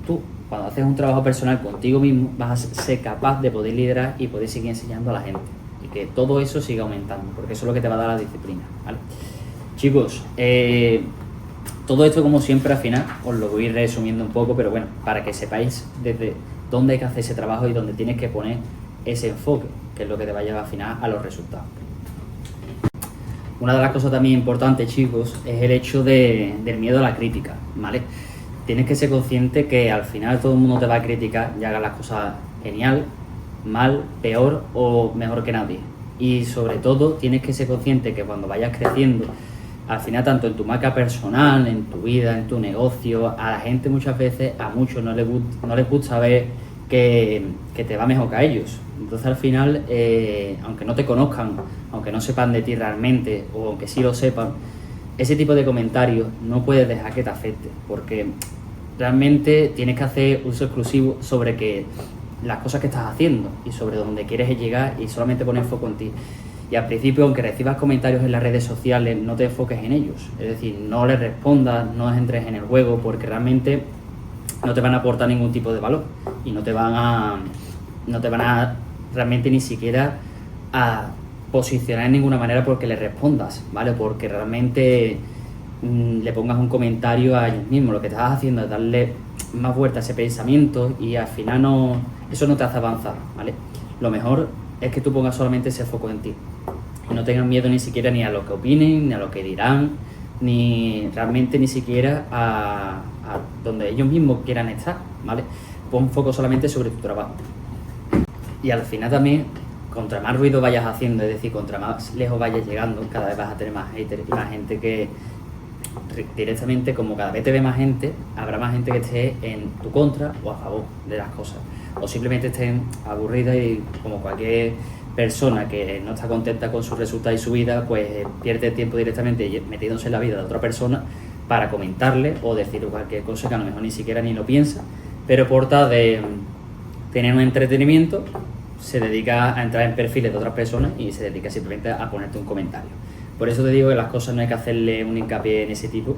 Tú, cuando haces un trabajo personal contigo mismo, vas a ser capaz de poder liderar y poder seguir enseñando a la gente, y que todo eso siga aumentando, porque eso es lo que te va a dar la disciplina, ¿vale? Chicos, todo esto, como siempre, al final os lo voy resumiendo un poco, pero bueno, para que sepáis desde dónde hay que hacer ese trabajo y dónde tienes que poner ese enfoque, que es lo que te va a llevar al final a los resultados. Una de las cosas también importantes, chicos, es el hecho del miedo a la crítica, ¿vale? Tienes que ser consciente que al final todo el mundo te va a criticar, y hagas las cosas genial, mal, peor o mejor que nadie. Y sobre todo tienes que ser consciente que cuando vayas creciendo, Al final, tanto en tu marca personal, en tu vida, en tu negocio, a la gente muchas veces, a muchos no les gusta ver que te va mejor que a ellos. Entonces al final, aunque no te conozcan, aunque no sepan de ti realmente, o aunque sí lo sepan, ese tipo de comentarios no puedes dejar que te afecte, porque realmente tienes que hacer uso exclusivo sobre las cosas que estás haciendo y sobre dónde quieres llegar y solamente poner foco en ti. Y al principio, aunque recibas comentarios en las redes sociales, no te enfoques en ellos. Es decir, no les respondas, no entres en el juego, porque realmente no te van a aportar ningún tipo de valor y no te van a realmente ni siquiera a posicionar en ninguna manera porque le respondas, ¿vale? Porque realmente le pongas un comentario a ellos mismos. Lo que estás haciendo es darle más vuelta a ese pensamiento y al final eso no te hace avanzar, ¿vale? Lo mejor es que tú pongas solamente ese foco en ti y no tengas miedo ni siquiera ni a lo que opinen, ni a lo que dirán, ni realmente ni siquiera a donde ellos mismos quieran estar, ¿vale? Pon foco solamente sobre tu trabajo. Y al final también, contra más ruido vayas haciendo, es decir, contra más lejos vayas llegando, cada vez vas a tener más haters y más gente que directamente, como cada vez te ve más gente, habrá más gente que esté en tu contra o a favor de las cosas. O simplemente estén aburridas y como cualquier persona que no está contenta con sus resultados y su vida, pues pierde tiempo directamente metiéndose en la vida de otra persona para comentarle o decir cualquier cosa que a lo mejor ni siquiera ni lo piensa, pero por tal de tener un entretenimiento se dedica a entrar en perfiles de otras personas y se dedica simplemente a ponerte un comentario. Por eso te digo que las cosas no hay que hacerle un hincapié en ese tipo,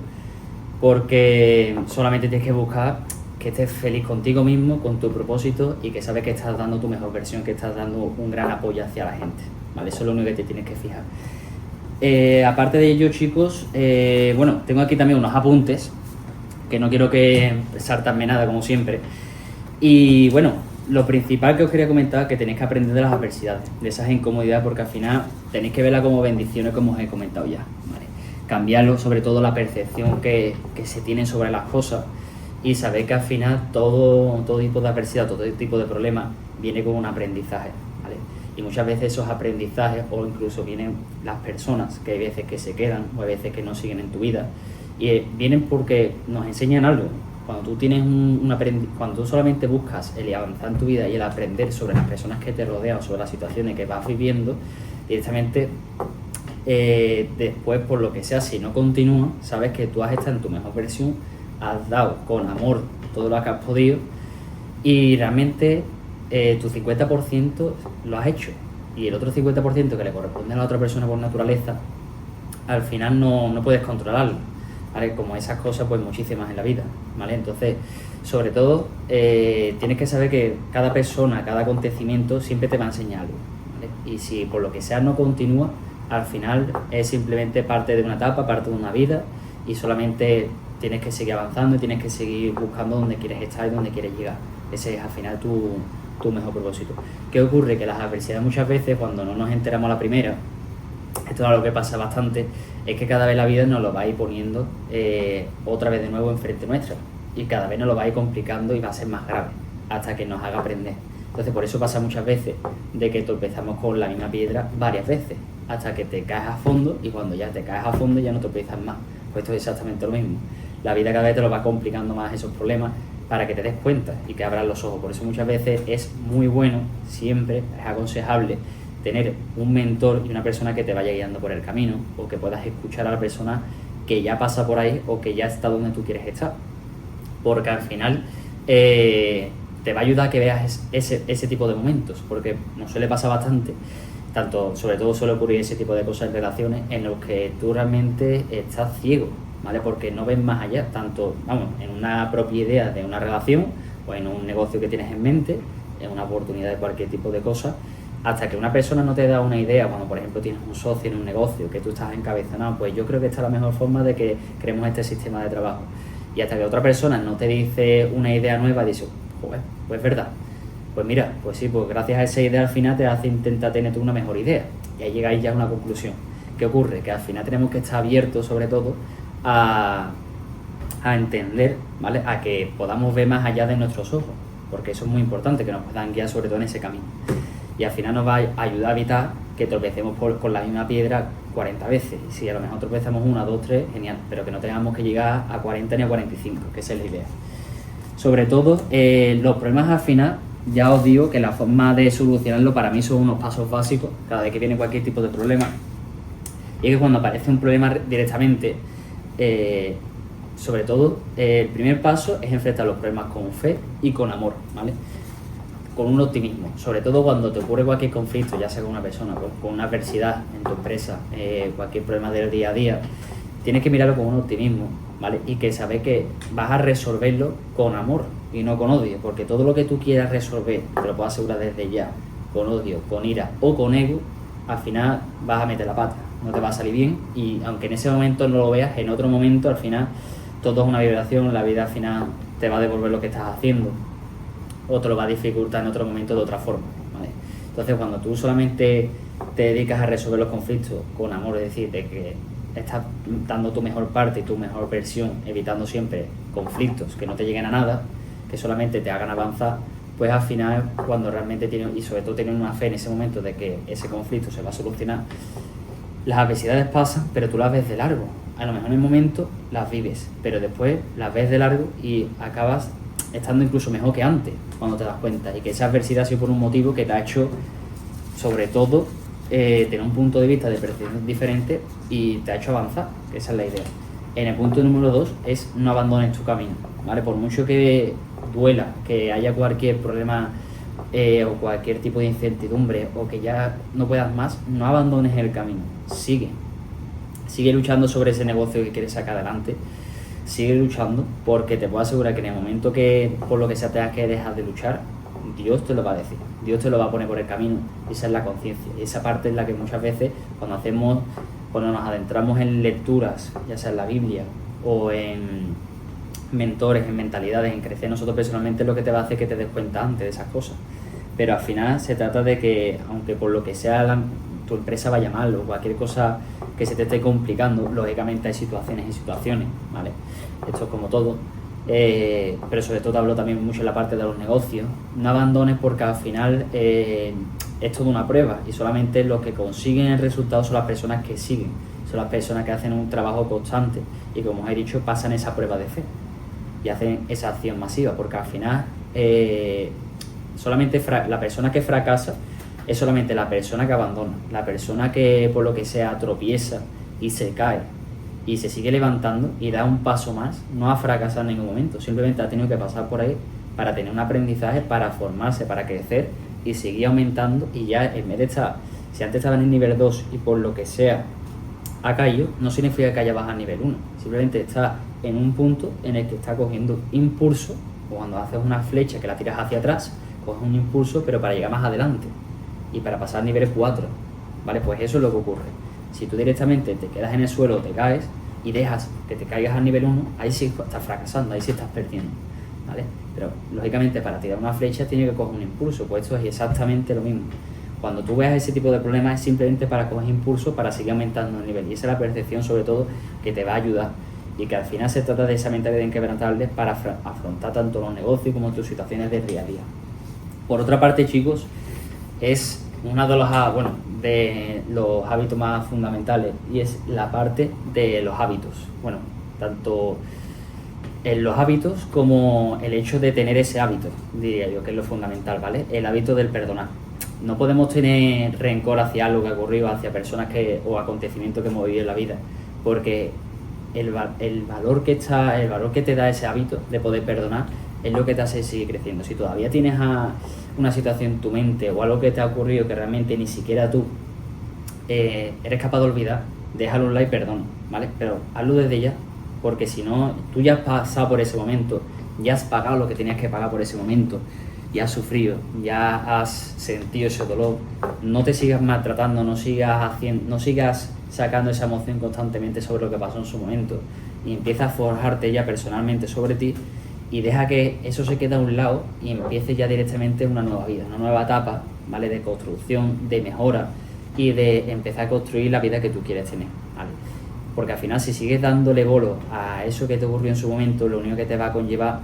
porque solamente tienes que buscar que estés feliz contigo mismo, con tu propósito y que sabes que estás dando tu mejor versión, que estás dando un gran apoyo hacia la gente, ¿vale? Eso es lo único que te tienes que fijar. Aparte de ello, chicos, bueno, tengo aquí también unos apuntes, que no quiero que saltarme nada, como siempre. Y bueno, lo principal que os quería comentar es que tenéis que aprender de las adversidades, de esas incomodidades, porque al final tenéis que verlas como bendiciones, como os he comentado ya, ¿vale? Cambiarlo, sobre todo la percepción que se tiene sobre las cosas, y saber que al final todo tipo de adversidad, todo tipo de problema viene con un aprendizaje, ¿vale? Y muchas veces esos aprendizajes, o incluso vienen las personas, que hay veces que se quedan o hay veces que no siguen en tu vida, y vienen porque nos enseñan algo. Cuando tú tienes cuando tú solamente buscas el avanzar en tu vida y el aprender sobre las personas que te rodean o sobre las situaciones que vas viviendo, directamente después, por lo que sea, si no continúa, sabes que tú has estado en tu mejor versión, has dado con amor todo lo que has podido y realmente tu 50% lo has hecho, y el otro 50% que le corresponde a la otra persona por naturaleza, al final no puedes controlarlo, ¿vale? Como esas cosas, pues muchísimas en la vida, ¿vale? Entonces, sobre todo, tienes que saber que cada persona, cada acontecimiento siempre te va a enseñar algo, ¿vale? Y si por lo que sea no continúa, al final es simplemente parte de una etapa, parte de una vida, y solamente tienes que seguir avanzando y tienes que seguir buscando dónde quieres estar y dónde quieres llegar. Ese es al final tu mejor propósito. ¿Qué ocurre? Que las adversidades muchas veces, cuando no nos enteramos a la primera, esto es algo que pasa bastante, es que cada vez la vida nos lo va a ir poniendo otra vez de nuevo enfrente nuestra, y cada vez nos lo va a ir complicando y va a ser más grave hasta que nos haga aprender. Entonces por eso pasa muchas veces de que tropezamos con la misma piedra varias veces hasta que te caes a fondo, y cuando ya te caes a fondo ya no tropiezas más. Pues esto es exactamente lo mismo. La vida cada vez te lo va complicando más esos problemas para que te des cuenta y que abras los ojos. Por eso muchas veces es muy bueno, siempre es aconsejable tener un mentor y una persona que te vaya guiando por el camino, o que puedas escuchar a la persona que ya pasa por ahí o que ya está donde tú quieres estar, porque al final te va a ayudar a que veas ese tipo de momentos, porque nos suele pasar bastante, sobre todo suele ocurrir ese tipo de cosas en relaciones en los que tú realmente estás ciego, ¿vale? Porque no ves más allá, tanto, en una propia idea de una relación o en un negocio que tienes en mente, en una oportunidad de cualquier tipo de cosa, hasta que una persona no te da una idea, cuando por ejemplo tienes un socio en un negocio que tú estás encabezando, pues yo creo que esta es la mejor forma de que creemos este sistema de trabajo. Y hasta que otra persona no te dice una idea nueva, dices, joder, pues es verdad. Pues mira, pues sí, pues gracias a esa idea al final te hace intentar tener tú una mejor idea. Y ahí llegáis ya a una conclusión. ¿Qué ocurre? Que al final tenemos que estar abiertos, sobre todo, a entender, ¿vale? A que podamos ver más allá de nuestros ojos, porque eso es muy importante, que nos puedan guiar sobre todo en ese camino. Y al final nos va a ayudar a evitar que tropecemos con la misma piedra 40 veces. Y si a lo mejor tropezamos 1, 2, 3, genial, pero que no tengamos que llegar a 40 ni a 45, que esa es la idea. Sobre todo, los problemas al final, ya os digo que la forma de solucionarlo para mí son unos pasos básicos cada vez que viene cualquier tipo de problema. Y es que cuando aparece un problema directamente, sobre todo, el primer paso es enfrentar los problemas con fe y con amor, ¿vale? Con un optimismo, sobre todo cuando te ocurre cualquier conflicto, ya sea con una persona, con una adversidad en tu empresa, cualquier problema del día a día, tienes que mirarlo con un optimismo, ¿vale? Y que sabes que vas a resolverlo con amor y no con odio, porque todo lo que tú quieras resolver, te lo puedo asegurar desde ya, con odio, con ira o con ego, al final vas a meter la pata, no te va a salir bien, y aunque en ese momento no lo veas, en otro momento al final todo es una vibración, la vida al final te va a devolver lo que estás haciendo o te lo va a dificultar en otro momento de otra forma, ¿vale? Entonces cuando tú solamente te dedicas a resolver los conflictos con amor, es decir, de que estás dando tu mejor parte y tu mejor versión, evitando siempre conflictos que no te lleguen a nada, que solamente te hagan avanzar, pues al final cuando realmente tienes, y sobre todo tienes una fe en ese momento de que ese conflicto se va a solucionar, las adversidades pasan, pero tú las ves de largo. A lo mejor en el momento las vives, pero después las ves de largo y acabas estando incluso mejor que antes, cuando te das cuenta, y que esa adversidad ha sido por un motivo que te ha hecho, sobre todo, tener un punto de vista de percepción diferente y te ha hecho avanzar, que esa es la idea. En el punto número 2 es no abandones tu camino, ¿vale? Por mucho que duela, que haya cualquier problema o cualquier tipo de incertidumbre o que ya no puedas más, no abandones el camino, sigue luchando sobre ese negocio que quieres sacar adelante, sigue luchando, porque te puedo asegurar que en el momento que por lo que sea tengas que dejar de luchar, Dios te lo va a decir, Dios te lo va a poner por el camino, y esa es la conciencia, y esa parte es la que muchas veces cuando nos adentramos en lecturas, ya sea en la Biblia o en mentores, en mentalidades, en crecer nosotros personalmente, es lo que te va a hacer que te des cuenta antes de esas cosas. Pero al final se trata de que, aunque por lo que sea tu empresa vaya mal o cualquier cosa que se te esté complicando, lógicamente hay situaciones y situaciones, ¿vale? Esto es como todo. Pero sobre todo te hablo también mucho en la parte de los negocios. No abandones, porque al final es toda una prueba y solamente los que consiguen el resultado son las personas que siguen, son las personas que hacen un trabajo constante y, como os he dicho, pasan esa prueba de fe y hacen esa acción masiva, porque al final solamente la persona que fracasa es solamente la persona que abandona, la persona que por lo que sea tropieza y se cae y se sigue levantando y da un paso más, no ha fracasado en ningún momento, simplemente ha tenido que pasar por ahí para tener un aprendizaje, para formarse, para crecer y seguir aumentando, y ya en vez de estar, si antes estaba en el nivel 2 y por lo que sea ha caído, no significa que haya bajado al nivel 1, simplemente está en un punto en el que está cogiendo impulso, o cuando haces una flecha que la tiras hacia atrás, coges un impulso pero para llegar más adelante y para pasar al nivel 4, ¿vale? Pues eso es lo que ocurre. Si tú directamente te quedas en el suelo o te caes y dejas que te caigas al nivel 1, ahí sí estás fracasando, ahí sí estás perdiendo, ¿vale? Pero lógicamente para tirar una flecha tiene que coger un impulso, pues esto es exactamente lo mismo. Cuando tú veas ese tipo de problemas es simplemente para coger impulso, para seguir aumentando el nivel, y esa es la percepción sobre todo que te va a ayudar, y que al final se trata de esa mentalidad inquebrantable para afrontar tanto los negocios como tus situaciones del día a día. Por otra parte, chicos, es uno de los hábitos más fundamentales, y es la parte de los hábitos. Bueno, tanto en los hábitos como el hecho de tener ese hábito, diría yo, que es lo fundamental, ¿vale? El hábito del perdonar. No podemos tener rencor hacia algo que ha ocurrido, hacia personas o acontecimientos que hemos vivido en la vida, porque el valor que te da ese hábito de poder perdonar es lo que te hace seguir creciendo. Si todavía tienes una situación en tu mente o algo que te ha ocurrido que realmente ni siquiera tú eres capaz de olvidar, déjalo a un lado y perdona, ¿vale? Pero hazlo desde ya, porque si no, tú ya has pasado por ese momento, ya has pagado lo que tenías que pagar por ese momento, ya has sufrido, ya has sentido ese dolor. No te sigas maltratando, no sigas sacando esa emoción constantemente sobre lo que pasó en su momento, y empieza a forjarte ya personalmente sobre ti, y deja que eso se quede a un lado y empiece ya directamente una nueva vida, una nueva etapa, ¿vale? De construcción, de mejora y de empezar a construir la vida que tú quieres tener, ¿vale? Porque al final, si sigues dándole bolo a eso que te ocurrió en su momento, lo único que te va a conllevar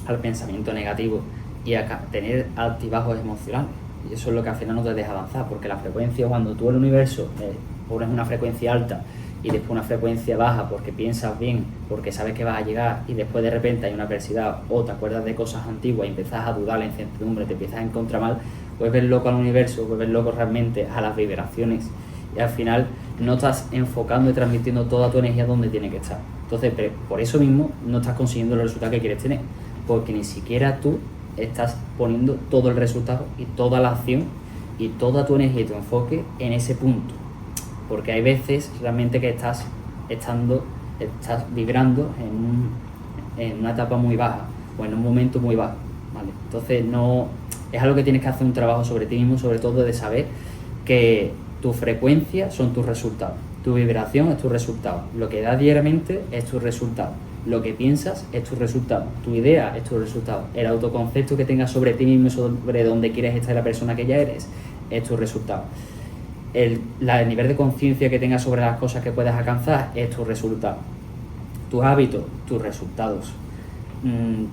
al pensamiento negativo y a tener altibajos emocionales, Y eso es lo que al final no te deja avanzar, porque la frecuencia, cuando tú el universo pones una frecuencia alta y después una frecuencia baja porque piensas bien, porque sabes que vas a llegar y después de repente hay una adversidad o te acuerdas de cosas antiguas y empiezas a dudar, la incertidumbre, te empiezas a encontrar mal, vuelves loco al universo, vuelves loco realmente a las vibraciones y al final no estás enfocando y transmitiendo toda tu energía donde tiene que estar. Entonces, por eso mismo no estás consiguiendo los resultados que quieres tener, porque ni siquiera tú estás poniendo todo el resultado y toda la acción y toda tu energía y tu enfoque en ese punto. Porque hay veces realmente que estás vibrando en una etapa muy baja o en un momento muy bajo, ¿vale? Entonces no es algo que tienes que hacer un trabajo sobre ti mismo, sobre todo de saber que tu frecuencia son tus resultados, tu vibración es tu resultado, lo que das diariamente es tu resultado, lo que piensas es tu resultado, tu idea es tu resultado, el autoconcepto que tengas sobre ti mismo, sobre dónde quieres estar y la persona que ya eres, es tu resultado. El nivel de conciencia que tengas sobre las cosas que puedes alcanzar es tu resultado. Tus hábitos, tus resultados.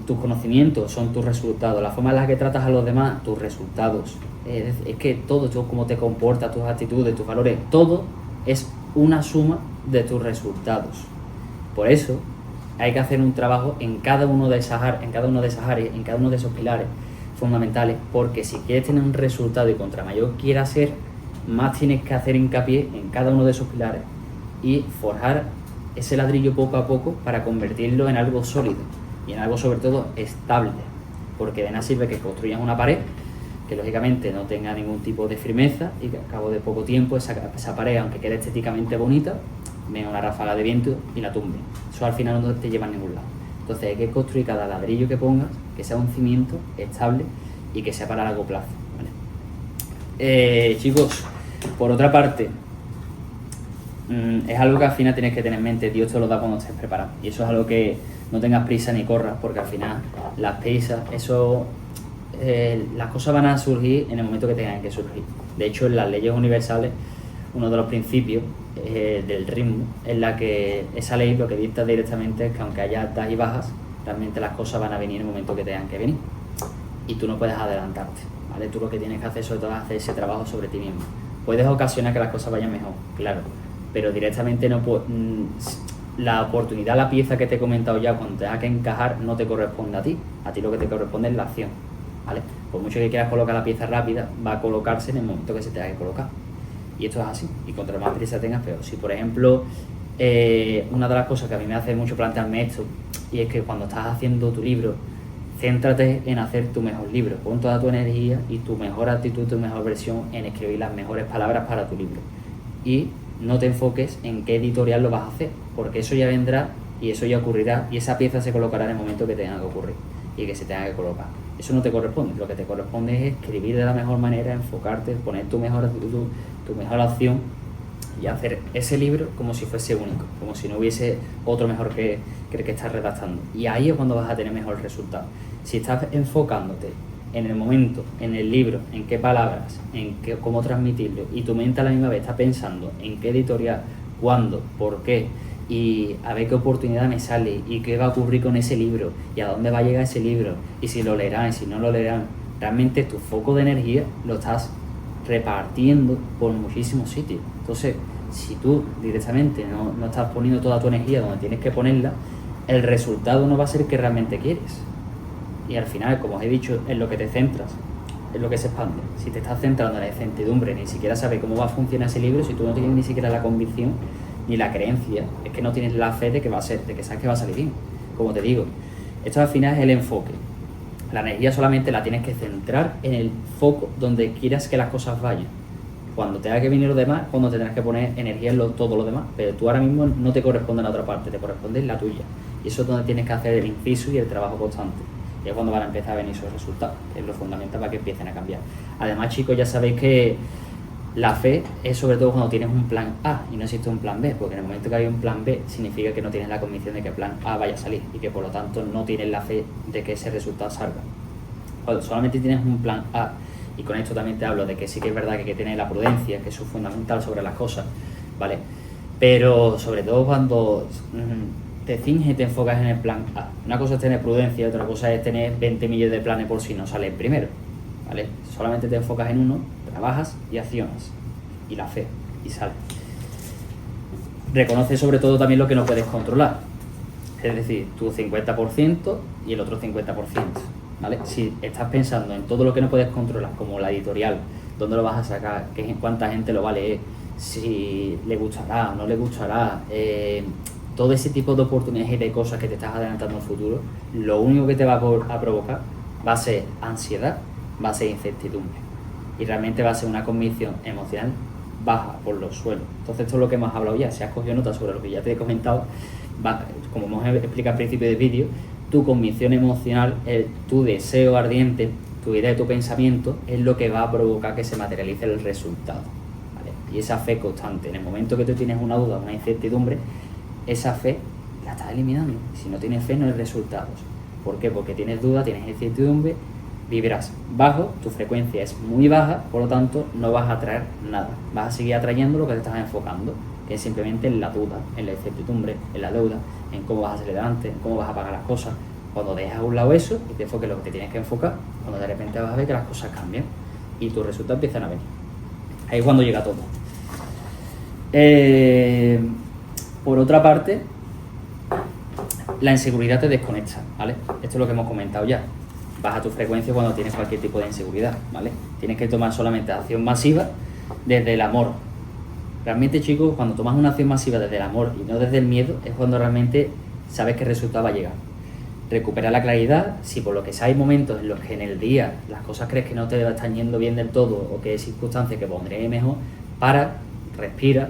Tus conocimientos son tus resultados. La forma en la que tratas a los demás, tus resultados. Es que todo, cómo te comportas, tus actitudes, tus valores, todo es una suma de tus resultados. Por eso hay que hacer un trabajo en cada uno de esas áreas, en cada uno de esos pilares fundamentales, porque si quieres tener un resultado y contra mayor quieras ser, más tienes que hacer hincapié en cada uno de esos pilares y forjar ese ladrillo poco a poco para convertirlo en algo sólido y en algo sobre todo estable, porque de nada sirve que construyas una pared que lógicamente no tenga ningún tipo de firmeza y que al cabo de poco tiempo esa pared, aunque quede estéticamente bonita, venga una ráfaga de viento y la tumbe. Eso al final no te lleva a ningún lado. Entonces hay que construir cada ladrillo que pongas que sea un cimiento estable y que sea para largo plazo, ¿vale? Chicos, por otra parte, es algo que al final tienes que tener en mente. Dios te lo da cuando estés preparado, y eso es algo que no tengas prisa ni corras, porque al final las prisas, las cosas van a surgir en el momento que tengan que surgir. De hecho, en las leyes universales, uno de los principios del ritmo es la que esa ley lo que dicta directamente es que aunque haya altas y bajas, realmente las cosas van a venir en el momento que tengan que venir y tú no puedes adelantarte, ¿vale? Tú lo que tienes que hacer sobre todo es hacer ese trabajo sobre ti mismo. Puedes ocasionar que las cosas vayan mejor, claro, pero directamente no la oportunidad, la pieza que te he comentado ya, cuando tenga que encajar, no te corresponde a ti lo que te corresponde es la acción, ¿vale? Por mucho que quieras colocar la pieza rápida, va a colocarse en el momento que se tenga que colocar. Y esto es así, y contra más prisa tengas, peor. Si por ejemplo, una de las cosas que a mí me hace mucho plantearme esto, y es que cuando estás haciendo tu libro, céntrate en hacer tu mejor libro, pon toda tu energía y tu mejor actitud, tu mejor versión en escribir las mejores palabras para tu libro. Y no te enfoques en qué editorial lo vas a hacer, porque eso ya vendrá y eso ya ocurrirá y esa pieza se colocará en el momento que tenga que ocurrir y que se tenga que colocar. Eso no te corresponde, lo que te corresponde es escribir de la mejor manera, enfocarte, poner tu mejor actitud, tu mejor acción y hacer ese libro como si fuese único, como si no hubiese otro mejor que el que estás redactando. Y ahí es cuando vas a tener mejor resultado. Si estás enfocándote en el momento, en el libro, en qué palabras, cómo transmitirlo, y tu mente a la misma vez está pensando en qué editorial, cuándo, por qué, y a ver qué oportunidad me sale, y qué va a ocurrir con ese libro, y a dónde va a llegar ese libro, y si lo leerán, y si no lo leerán, realmente tu foco de energía lo estás repartiendo por muchísimos sitios. Entonces, si tú directamente no estás poniendo toda tu energía donde tienes que ponerla, el resultado no va a ser el que realmente quieres. Y al final, como os he dicho, en lo que te centras, es lo que se expande. Si te estás centrando en la incertidumbre, ni siquiera sabes cómo va a funcionar ese libro, si tú no tienes ni siquiera la convicción ni la creencia, es que no tienes la fe de que va a ser, de que sabes que va a salir bien. Como te digo, esto al final es el enfoque. La energía solamente la tienes que centrar en el foco donde quieras que las cosas vayan. Cuando tenga que venir lo demás, cuando tendrás que poner energía en todo lo demás, pero tú ahora mismo no te corresponde en la otra parte, te corresponde en la tuya. Y eso es donde tienes que hacer el inciso y el trabajo constante. Y es cuando van a empezar a venir esos resultados, que es lo fundamental para que empiecen a cambiar. Además, chicos, ya sabéis que la fe es sobre todo cuando tienes un plan A y no existe un plan B, porque en el momento que hay un plan B significa que no tienes la convicción de que el plan A vaya a salir y que por lo tanto no tienes la fe de que ese resultado salga. Cuando solamente tienes un plan A, y con esto también te hablo de que sí que es verdad que hay que tener la prudencia, que eso es fundamental sobre las cosas, ¿vale? Pero sobre todo cuando te ciñes y te enfocas en el plan A. Una cosa es tener prudencia, otra cosa es tener 20 millones de planes por si no sale el primero, ¿vale? Solamente te enfocas en uno, trabajas y accionas. Y la fe, y sale. Reconoce sobre todo también lo que no puedes controlar. Es decir, tu 50% y el otro 50%, ¿vale? Si estás pensando en todo lo que no puedes controlar, como la editorial, dónde lo vas a sacar, cuánta gente lo va a leer, si le gustará o no le gustará, todo ese tipo de oportunidades y de cosas que te estás adelantando en el futuro, lo único que te va a provocar va a ser ansiedad, va a ser incertidumbre. Y realmente va a ser una convicción emocional baja por los suelos. Entonces esto es lo que hemos hablado ya. Si has cogido nota sobre lo que ya te he comentado, como hemos explicado al principio del vídeo, tu convicción emocional, tu deseo ardiente, tu idea y tu pensamiento es lo que va a provocar que se materialice el resultado, ¿vale? Y esa fe constante, en el momento que tú tienes una duda, una incertidumbre, esa fe la estás eliminando. Si no tienes fe no hay resultados. ¿Por qué? Porque tienes duda, tienes incertidumbre, vibras bajo, tu frecuencia es muy baja, por lo tanto no vas a atraer nada. Vas a seguir atrayendo lo que te estás enfocando, que es simplemente en la duda, en la incertidumbre, en la deuda, en cómo vas a salir adelante, en cómo vas a pagar las cosas. Cuando dejas a un lado eso y te enfoques en lo que te tienes que enfocar, cuando de repente vas a ver que las cosas cambian y tus resultados empiezan a venir. Ahí es cuando llega todo. Por otra parte, la inseguridad te desconecta, ¿vale? Esto es lo que hemos comentado ya. Baja tu frecuencia cuando tienes cualquier tipo de inseguridad, ¿vale? Tienes que tomar solamente acción masiva desde el amor. Realmente, chicos, cuando tomas una acción masiva desde el amor y no desde el miedo, es cuando realmente sabes que el resultado va a llegar. Recupera la claridad. Si por lo que sea hay momentos en los que en el día las cosas crees que no te están yendo bien del todo o que hay circunstancias que pondré mejor, para, respira,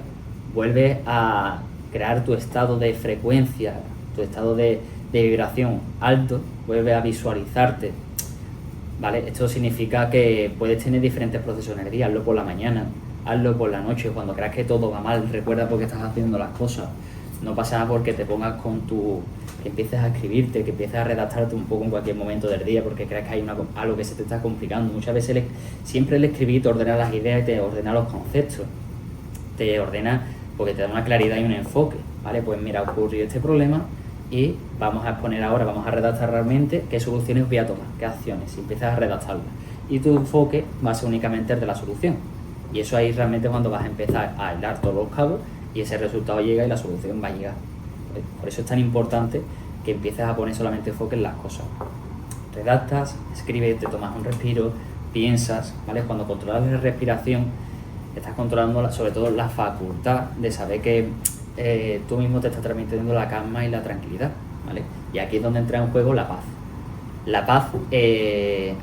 vuelve a crear tu estado de frecuencia, tu estado de vibración alto, vuelve a visualizarte, ¿vale? Esto significa que puedes tener diferentes procesos en el día. Hazlo por la mañana, hazlo por la noche, cuando creas que todo va mal, recuerda por qué estás haciendo las cosas. No pasa nada porque te pongas que empieces a escribirte, que empieces a redactarte un poco en cualquier momento del día porque creas que hay algo que se te está complicando. Muchas veces siempre el escribir te ordena las ideas y te ordena los conceptos, te ordena porque te da una claridad y un enfoque, ¿vale? Pues mira, ocurrió este problema y vamos a exponer ahora, vamos a redactar realmente qué soluciones voy a tomar, qué acciones, y empiezas a redactarlas. Y tu enfoque va a ser únicamente el de la solución. Y eso ahí realmente cuando vas a empezar a hilar todos los cabos y ese resultado llega y la solución va a llegar. Por eso es tan importante que empieces a poner solamente enfoque en las cosas. Redactas, escribes, te tomas un respiro, piensas, ¿vale? Cuando controlas la respiración, estás controlando sobre todo la facultad de saber que tú mismo te estás transmitiendo la calma y la tranquilidad, ¿vale? Y aquí es donde entra en juego la paz. La paz,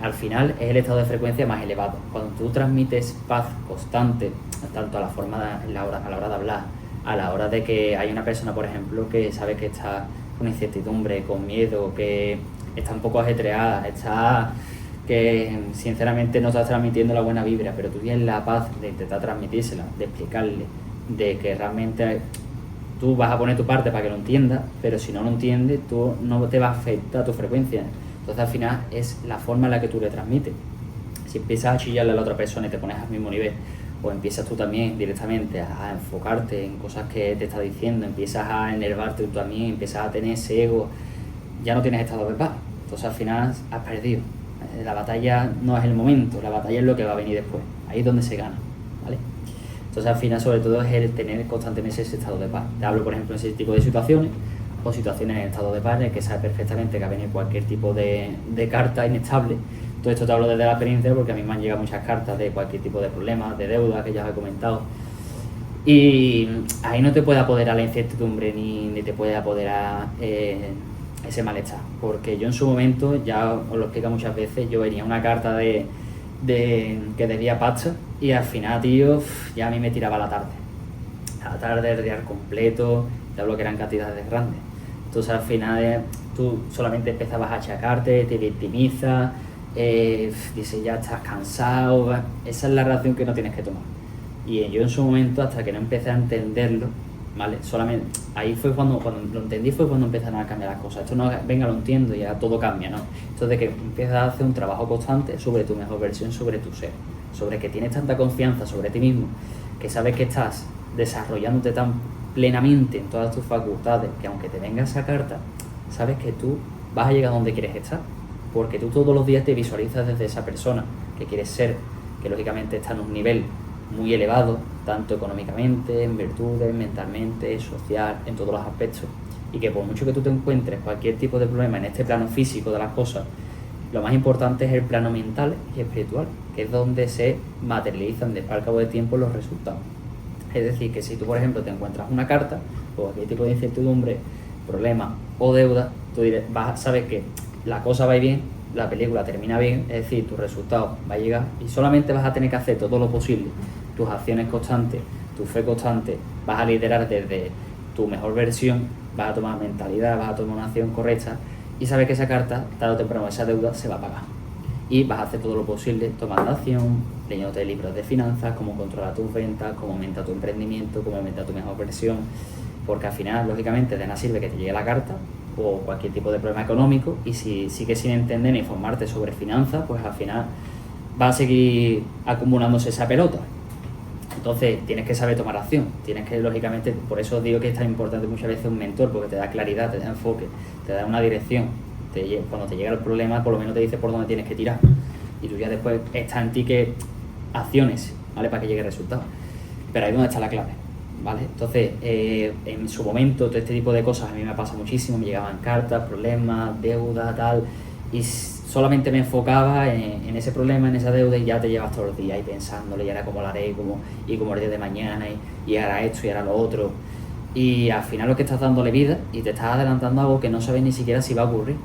al final, es el estado de frecuencia más elevado. Cuando tú transmites paz constante, tanto a la hora de hablar, a la hora de que hay una persona, por ejemplo, que sabe que está con incertidumbre, con miedo, que está un poco ajetreada, que sinceramente no estás transmitiendo la buena vibra, pero tú tienes la paz de intentar transmitírsela, de explicarle, de que realmente tú vas a poner tu parte para que lo entienda, pero si no lo entiende, tú no te va a afectar tu frecuencia. Entonces al final es la forma en la que tú le transmites. Si empiezas a chillarle a la otra persona y te pones al mismo nivel, o empiezas tú también directamente a enfocarte en cosas que te está diciendo, empiezas a enervarte tú también, empiezas a tener ese ego, ya no tienes estado de paz. Entonces al final has perdido. La batalla no es el momento, la batalla es lo que va a venir después. Ahí es donde se gana, ¿vale? Entonces al final sobre todo es el tener constantemente ese estado de paz. Te hablo por ejemplo en ese tipo de situaciones, o situaciones en estado de paz en el que sabes perfectamente que va a venir cualquier tipo de carta inestable. Todo esto te hablo desde la experiencia porque a mí me han llegado muchas cartas de cualquier tipo de problemas, de deuda, que ya os he comentado. Y ahí no te puede apoderar la incertidumbre ni te puede apoderar ese malestar. Porque yo en su momento, ya os lo explico muchas veces, yo venía una carta que debía pasta y al final, tío, ya a mí me tiraba la tarde. A la tarde, el día completo, te hablo que eran cantidades grandes. Entonces al final tú solamente empezabas a achacarte, te victimizas, dices ya estás cansado. Esa es la reacción que no tienes que tomar. Y yo en su momento, hasta que no empecé a entenderlo, ¿vale? Solamente ahí fue cuando lo entendí, fue cuando empezaron a cambiar las cosas. Esto no, venga, lo entiendo, ya todo cambia, ¿no? Esto de que empiezas a hacer un trabajo constante sobre tu mejor versión, sobre tu ser, sobre que tienes tanta confianza sobre ti mismo, que sabes que estás desarrollándote tan plenamente en todas tus facultades, que aunque te venga esa carta, sabes que tú vas a llegar donde quieres estar. porque tú todos los días te visualizas desde esa persona que quieres ser, que lógicamente está en un nivel muy elevado, tanto económicamente, en virtudes, mentalmente, social, en todos los aspectos, y que por mucho que tú te encuentres cualquier tipo de problema en este plano físico de las cosas, lo más importante es el plano mental y espiritual, que es donde se materializan después al cabo del tiempo los resultados. Es decir, que si tú, por ejemplo, te encuentras una carta o cualquier tipo de incertidumbre, problema o deuda, tú sabes que la cosa va bien, la película termina bien, es decir, tu resultado va a llegar y solamente vas a tener que hacer todo lo posible, tus acciones constantes, tu fe constante, vas a liderar desde tu mejor versión, vas a tomar mentalidad, vas a tomar una acción correcta y sabes que esa carta, tarde o temprano, esa deuda se va a pagar. Y vas a hacer todo lo posible tomando acción, leyéndote libros de finanzas, cómo controlar tus ventas, cómo aumentar tu emprendimiento, cómo aumentar tu mejor versión, porque al final, lógicamente, de nada sirve que te llegue la carta o cualquier tipo de problema económico y si sigues sin entender ni informarte sobre finanzas, pues al final va a seguir acumulándose esa pelota. Entonces tienes que saber tomar acción, tienes que, lógicamente, por eso digo que es tan importante muchas veces un mentor, porque te da claridad, te da enfoque, te da una dirección, cuando te llega el problema por lo menos te dice por dónde tienes que tirar y tú ya después está en ti que acciones, ¿vale? Para que llegue el resultado, pero ahí es donde está la clave, ¿vale? Entonces en su momento todo este tipo de cosas a mí me pasa muchísimo, me llegaban cartas, problemas, deuda, tal, y solamente me enfocaba en ese problema, en esa deuda y ya te llevas todos los días ahí pensándole y ahora cómo lo haré y cómo el día de mañana y ahora esto y ahora lo otro y al final lo que estás dándole vida y te estás adelantando a algo que no sabes ni siquiera si va a ocurrir,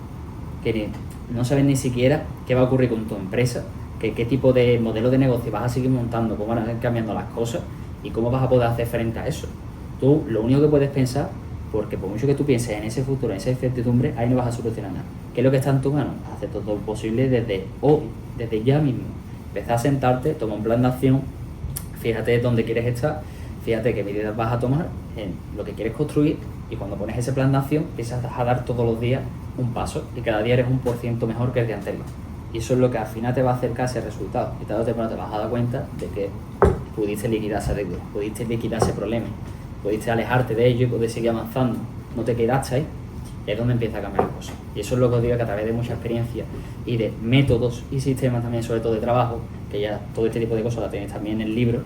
que no sabes ni siquiera qué va a ocurrir con tu empresa, qué tipo de modelo de negocio vas a seguir montando, cómo van a ir cambiando las cosas y cómo vas a poder hacer frente a eso. Tú lo único que puedes pensar, porque por mucho que tú pienses en ese futuro, en esa incertidumbre, ahí no vas a solucionar nada. ¿Qué es lo que está en tu mano? Hacer todo lo posible desde hoy, desde ya mismo. Empezar a sentarte, toma un plan de acción, fíjate dónde quieres estar, fíjate qué medidas vas a tomar en lo que quieres construir y cuando pones ese plan de acción empiezas a dar todos los días un paso y cada día eres 1% mejor que el día anterior. Y eso es lo que al final te va a acercar a ese resultado y tarde o temprano te vas a dar cuenta de que pudiste liquidar esa deuda, pudiste liquidar ese problema, pudiste alejarte de ello y poder seguir avanzando, no te quedaste ahí. Y es donde empieza a cambiar las cosas. Y eso es lo que os digo, que a través de mucha experiencia y de métodos y sistemas también, sobre todo de trabajo, que ya todo este tipo de cosas la tenéis también en el libro,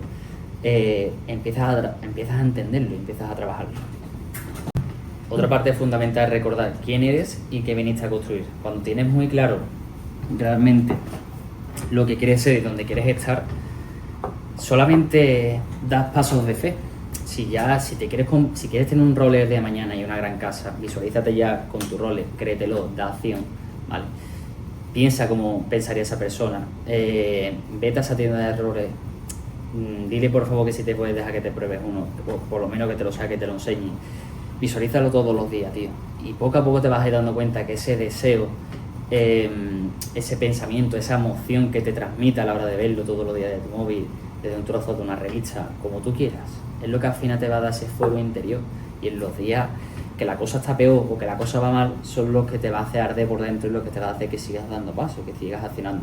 empiezas a entenderlo, empiezas a trabajarlo. Otra parte fundamental es recordar quién eres y qué viniste a construir. Cuando tienes muy claro realmente lo que quieres ser y dónde quieres estar, solamente das pasos de fe. Si quieres tener un roller de mañana y una gran casa, visualízate ya con tu roller, créetelo, da acción, ¿vale? Piensa como pensaría esa persona, vete a esa tienda de rollers, dile por favor que si te puedes dejar que te pruebes uno, o por lo menos que te lo saque, que te lo enseñe. Visualízalo todos los días, tío, y poco a poco te vas a ir dando cuenta que ese deseo, ese pensamiento, esa emoción que te transmite a la hora de verlo todos los días de tu móvil, desde un trozo de una revista, como tú quieras, es lo que al final te va a dar ese fuego interior. Y en los días que la cosa está peor o que la cosa va mal, son los que te va a hacer arder por dentro y lo que te va a hacer que sigas dando pasos, que sigas accionando.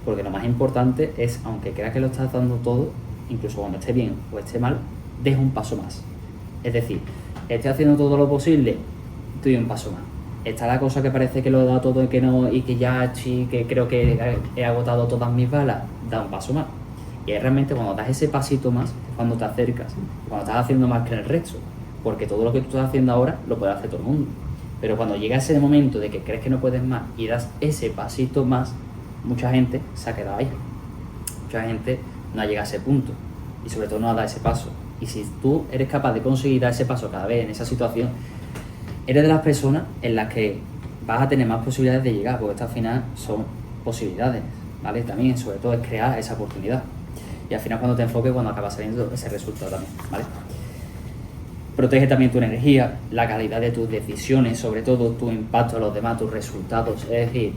Porque lo más importante es, aunque creas que lo estás dando todo, incluso cuando esté bien o esté mal, deja un paso más. Es decir, esté haciendo todo lo posible, doy un paso más. Está la cosa que parece que lo he dado todo y que no, y que ya sí, que creo que he agotado todas mis balas, da un paso más. Y es realmente cuando das ese pasito más, cuando te acercas, cuando estás haciendo más que el resto, porque todo lo que tú estás haciendo ahora lo puede hacer todo el mundo. Pero cuando llega ese momento de que crees que no puedes más y das ese pasito más, mucha gente se ha quedado ahí. Mucha gente no ha llegado a ese punto y sobre todo no ha dado ese paso. Y si tú eres capaz de conseguir dar ese paso cada vez en esa situación, eres de las personas en las que vas a tener más posibilidades de llegar, porque esto al final son posibilidades, ¿vale? También, sobre todo, es crear esa oportunidad. Y al final cuando te enfoques, cuando acaba saliendo ese resultado también, ¿vale? Protege también tu energía, la calidad de tus decisiones, sobre todo tu impacto a los demás, tus resultados. Es decir,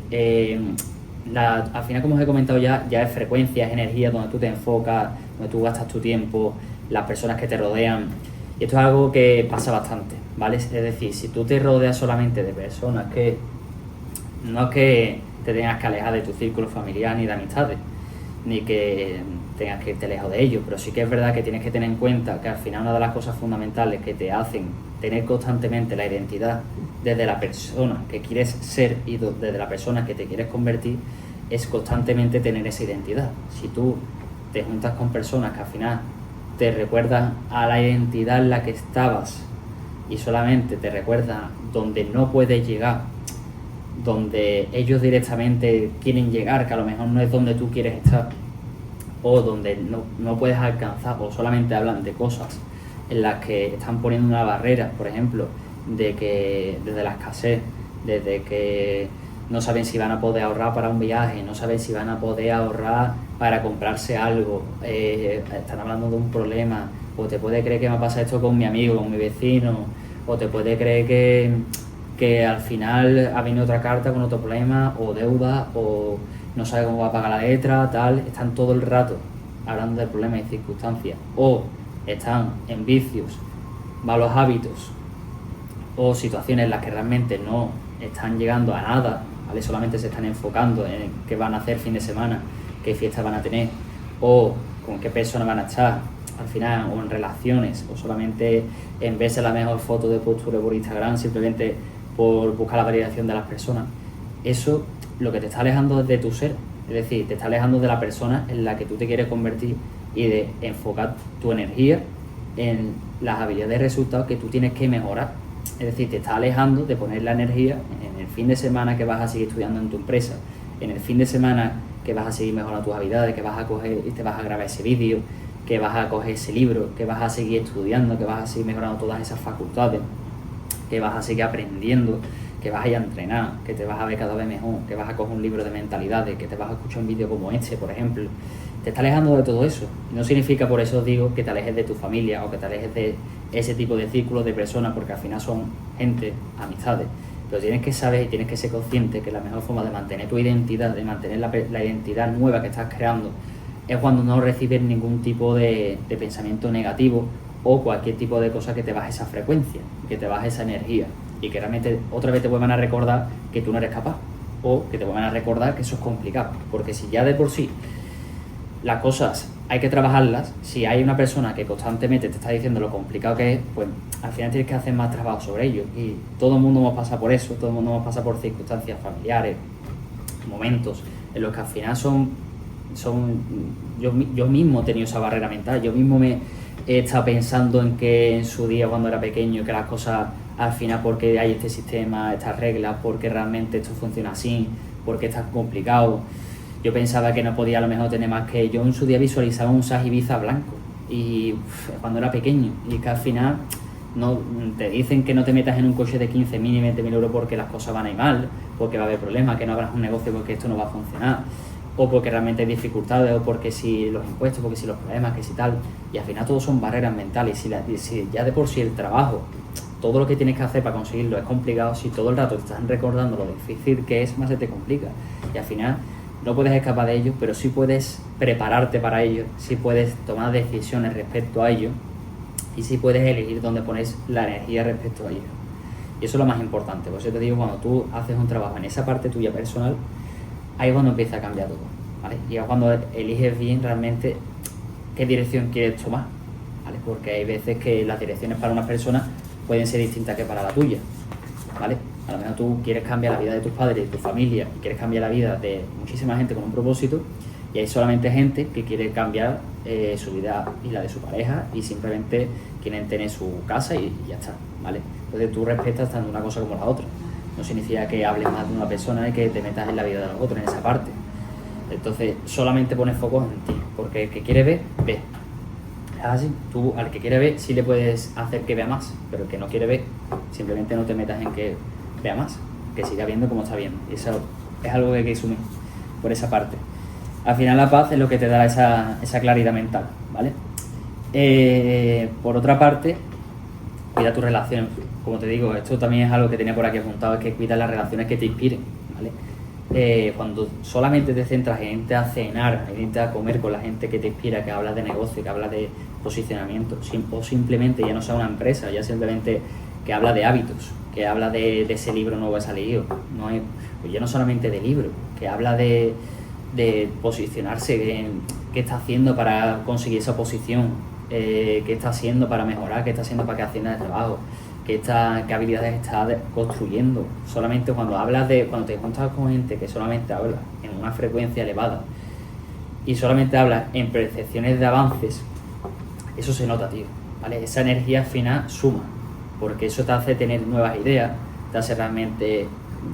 al final, como os he comentado ya es frecuencia, es energía, donde tú te enfocas, donde tú gastas tu tiempo, las personas que te rodean. Y esto es algo que pasa bastante, ¿vale? Es decir, si tú te rodeas solamente de personas que no es que te tengas que alejar de tu círculo familiar ni de amistades, ni que tengas que irte lejos de ellos, pero sí que es verdad que tienes que tener en cuenta que al final una de las cosas fundamentales que te hacen tener constantemente la identidad desde la persona que quieres ser y desde la persona que te quieres convertir es constantemente tener esa identidad. Si tú te juntas con personas que al final te recuerdan a la identidad en la que estabas y solamente te recuerdan donde no puedes llegar, donde ellos directamente quieren llegar, que a lo mejor no es donde tú quieres estar, o donde no puedes alcanzar, o solamente hablan de cosas en las que están poniendo una barrera, por ejemplo, de que desde la escasez, desde que no saben si van a poder ahorrar para un viaje, no saben si van a poder ahorrar para comprarse algo, están hablando de un problema, o te puede creer que me pasa esto con mi amigo, con mi vecino, o te puede creer que al final ha venido otra carta con otro problema, o deuda, o no sabe cómo va a pagar la letra, tal. Están todo el rato hablando de problemas y circunstancias, o están en vicios, malos hábitos, o situaciones en las que realmente no están llegando a nada, ¿vale? Solamente se están enfocando en qué van a hacer fin de semana, qué fiestas van a tener, o con qué persona van a estar al final, o en relaciones, o solamente en verse la mejor foto de postura por Instagram, simplemente por buscar la validación de las personas. Eso lo que te está alejando es de tu ser, es decir, te está alejando de la persona en la que tú te quieres convertir y de enfocar tu energía en las habilidades y resultados que tú tienes que mejorar. Es decir, te está alejando de poner la energía en el fin de semana que vas a seguir estudiando en tu empresa, en el fin de semana que vas a seguir mejorando tus habilidades, que vas a coger y te vas a grabar ese vídeo, que vas a coger ese libro, que vas a seguir estudiando, que vas a seguir mejorando todas esas facultades, que vas a seguir aprendiendo, que vas a ir a entrenar, que te vas a ver cada vez mejor, que vas a coger un libro de mentalidades, que te vas a escuchar un vídeo como este, por ejemplo. Te está alejando de todo eso. Y no significa, por eso os digo, que te alejes de tu familia o que te alejes de ese tipo de círculos de personas, porque al final son gente, amistades. Pero tienes que saber y tienes que ser consciente que la mejor forma de mantener tu identidad, de mantener la identidad nueva que estás creando, es cuando no recibes ningún tipo de pensamiento negativo o cualquier tipo de cosa que te baje esa frecuencia, que te baje esa energía y que realmente otra vez te vuelvan a recordar que tú no eres capaz o que te vuelvan a recordar que eso es complicado. Porque si ya de por sí las cosas hay que trabajarlas, si hay una persona que constantemente te está diciendo lo complicado que es, pues al final tienes que hacer más trabajo sobre ello. Y todo el mundo hemos pasado por eso, todo el mundo hemos pasado por circunstancias familiares, momentos en los que al final yo mismo he tenido esa barrera mental, yo mismo me he estado pensando en que en su día cuando era pequeño, que las cosas al final, porque hay este sistema, estas reglas, porque realmente esto funciona así, porque está complicado. Yo pensaba que no podía a lo mejor tener más que... Yo en su día visualizaba un SAS Ibiza blanco y cuando era pequeño, y que al final no te dicen que no te metas en un coche de 15.000 y 20.000 euros porque las cosas van a ir mal, porque va a haber problemas, que no abras un negocio porque esto no va a funcionar, o porque realmente hay dificultades, o porque si los impuestos, porque si los problemas, que si tal, y al final todo son barreras mentales. Y si ya de por sí el trabajo, todo lo que tienes que hacer para conseguirlo es complicado, si todo el rato te están recordando lo difícil que es, más se te complica, y al final no puedes escapar de ello, pero sí puedes prepararte para ello, sí puedes tomar decisiones respecto a ello, y sí puedes elegir dónde pones la energía respecto a ello. Y eso es lo más importante. Por eso te digo, cuando tú haces un trabajo en esa parte tuya personal, ahí es cuando empieza a cambiar todo, ¿vale? Y es cuando eliges bien realmente qué dirección quieres tomar, ¿vale? Porque hay veces que las direcciones para una persona pueden ser distintas que para la tuya, ¿vale? A lo mejor tú quieres cambiar la vida de tus padres, de tu familia, y quieres cambiar la vida de muchísima gente con un propósito, y hay solamente gente que quiere cambiar su vida y la de su pareja, y simplemente quieren tener su casa y ya está, ¿vale? Entonces tú respetas tanto una cosa como la otra. No significa que hables más de una persona y que te metas en la vida de los otros, en esa parte. Entonces solamente pones foco en ti, porque el que quiere ver, ve. Es así, tú al que quiere ver sí le puedes hacer que vea más, pero el que no quiere ver, simplemente no te metas en que vea más, que siga viendo como está viendo. Y eso es algo que hay que asumir por esa parte. Al final la paz es lo que te da esa claridad mental, ¿vale? Por otra parte, cuida tus relaciones. Como te digo, esto también es algo que tenía por aquí apuntado, es que cuida las relaciones que te inspiren, ¿vale? Cuando solamente te centras en irte a cenar, en irte a comer con la gente que te inspira, que habla de negocio, que habla de posicionamiento, o simplemente ya no sea una empresa, ya simplemente que habla de hábitos, que habla de ese libro nuevo que ha salido, no es, pues ya no solamente de libro, que habla de de posicionarse, qué está haciendo para conseguir esa posición, qué está haciendo para mejorar, qué está haciendo para que ascienda de trabajo, qué habilidades está construyendo. Solamente cuando te juntas con gente que solamente habla en una frecuencia elevada y solamente habla en percepciones de avances, eso se nota, tío, ¿vale? Esa energía al final suma, porque eso te hace tener nuevas ideas, te hace realmente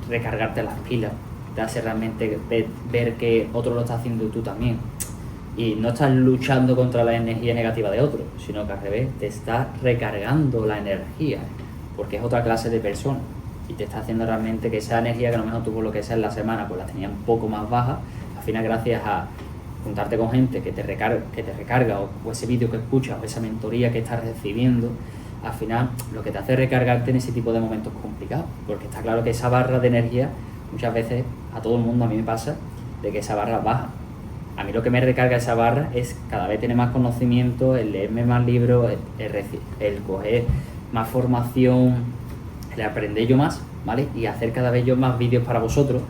recargarte las pilas, te hace realmente ver que otro lo está haciendo y tú también. Y no estás luchando contra la energía negativa de otro, sino que al revés, te estás recargando la energía, porque es otra clase de persona y te está haciendo realmente que esa energía que a lo mejor tú por lo que sea en la semana pues la tenías un poco más baja, al final gracias a juntarte con gente que te recarga o ese vídeo que escuchas o esa mentoría que estás recibiendo, al final lo que te hace recargarte en ese tipo de momentos complicados, porque está claro que esa barra de energía muchas veces a todo el mundo, a mí me pasa, de que esa barra baja. A mí lo que me recarga esa barra es cada vez tener más conocimiento, el leerme más libros, el coger más formación, el aprender yo más, ¿vale? Y hacer cada vez yo más vídeos para vosotros,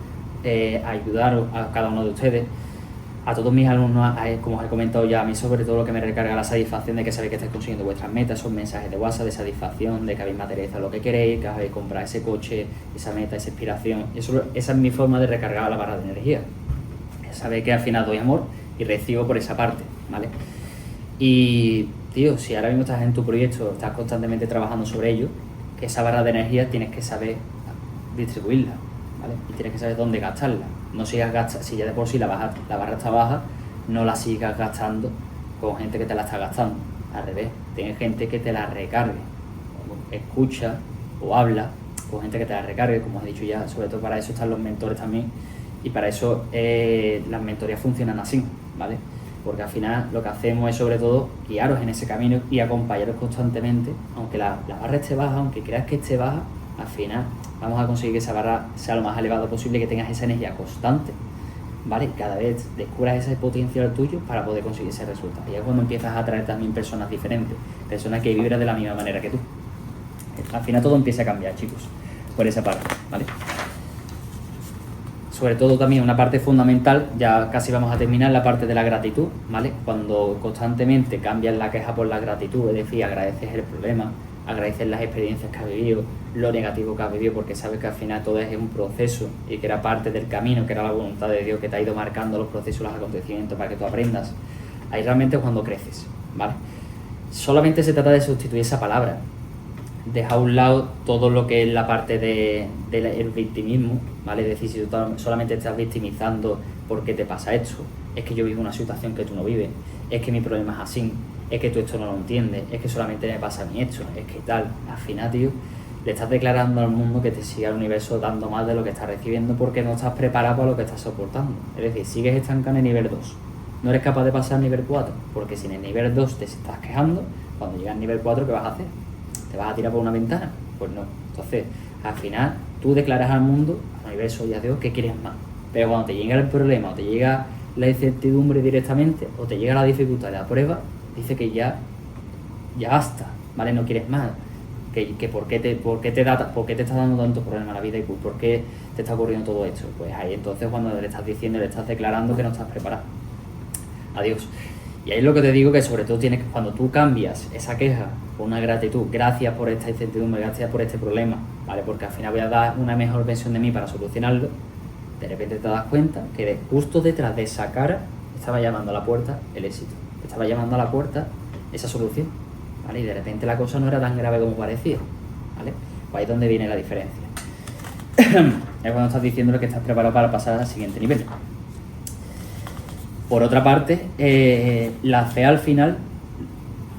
ayudar a cada uno de ustedes. A todos mis alumnos, como os he comentado ya, a mí sobre todo lo que me recarga la satisfacción de que sabéis que estáis consiguiendo vuestras metas, son mensajes de WhatsApp de satisfacción, de que habéis materializado lo que queréis, que habéis comprado ese coche, esa meta, esa inspiración. Esa es mi forma de recargar la barra de energía. Saber que al final doy amor y recibo por esa parte, ¿vale? Y, tío, si ahora mismo estás en tu proyecto, estás constantemente trabajando sobre ello, que esa barra de energía tienes que saber distribuirla, ¿vale? Y tienes que saber dónde gastarla. No sigas gastando, si ya de por sí la barra está baja, no la sigas gastando con gente que te la está gastando. Al revés, tienes gente que te la recargue. Escucha o habla con gente que te la recargue, como has dicho ya, sobre todo para eso están los mentores también. Y para eso las mentorías funcionan así, ¿vale? Porque al final lo que hacemos es sobre todo guiaros en ese camino y acompañaros constantemente, aunque la barra esté baja, aunque creas que esté baja, al final vamos a conseguir que esa barra sea lo más elevado posible, que tengas esa energía constante, ¿vale? Cada vez descubras ese potencial tuyo para poder conseguir ese resultado. Y es cuando empiezas a atraer también personas diferentes, personas que vibran de la misma manera que tú. Al final todo empieza a cambiar, chicos, por esa parte, ¿vale? Sobre todo también una parte fundamental, ya casi vamos a terminar, la parte de la gratitud, ¿vale? Cuando constantemente cambias la queja por la gratitud, es decir, agradeces el problema, agradeces las experiencias que has vivido, lo negativo que has vivido, porque sabes que al final todo es un proceso y que era parte del camino, que era la voluntad de Dios que te ha ido marcando los procesos, los acontecimientos para que tú aprendas. Ahí realmente es cuando creces, ¿vale? Solamente se trata de sustituir esa palabra. Deja a un lado todo lo que es la parte del victimismo, ¿vale? Es decir, si tú solamente estás victimizando porque te pasa esto, es que yo vivo una situación que tú no vives, es que mi problema es así, es que tú esto no lo entiendes, es que solamente me pasa a mí esto, es que tal. Al final, tío, le estás declarando al mundo que te siga el universo dando más de lo que estás recibiendo porque no estás preparado para lo que estás soportando. Es decir, sigues estancado en el nivel 2. No eres capaz de pasar al nivel 4, porque si en el nivel 2 te estás quejando, cuando llegas al nivel 4, ¿qué vas a hacer? ¿Te vas a tirar por una ventana? Pues no. Entonces, al final, tú declaras al mundo, al universo y a Dios que quieres más. Pero cuando te llega el problema, o te llega la incertidumbre directamente, o te llega la dificultad de la prueba, dice que ya basta, ¿vale? No quieres más. Que ¿por qué te está dando tanto problema a la vida y por qué te está ocurriendo todo esto? Pues ahí entonces cuando le estás diciendo, le estás declarando que no estás preparado. Adiós. Y ahí es lo que te digo, que sobre todo tienes que, cuando tú cambias esa queja por una gratitud, gracias por esta incertidumbre, gracias por este problema, ¿vale? Porque al final voy a dar una mejor versión de mí para solucionarlo, de repente te das cuenta que justo detrás de esa cara estaba llamando a la puerta el éxito, estaba llamando a la puerta esa solución, ¿vale? Y de repente la cosa no era tan grave como parecía, ¿vale? Pues ahí es donde viene la diferencia. Es cuando estás diciéndole que estás preparado para pasar al siguiente nivel. Por otra parte, la fe al final,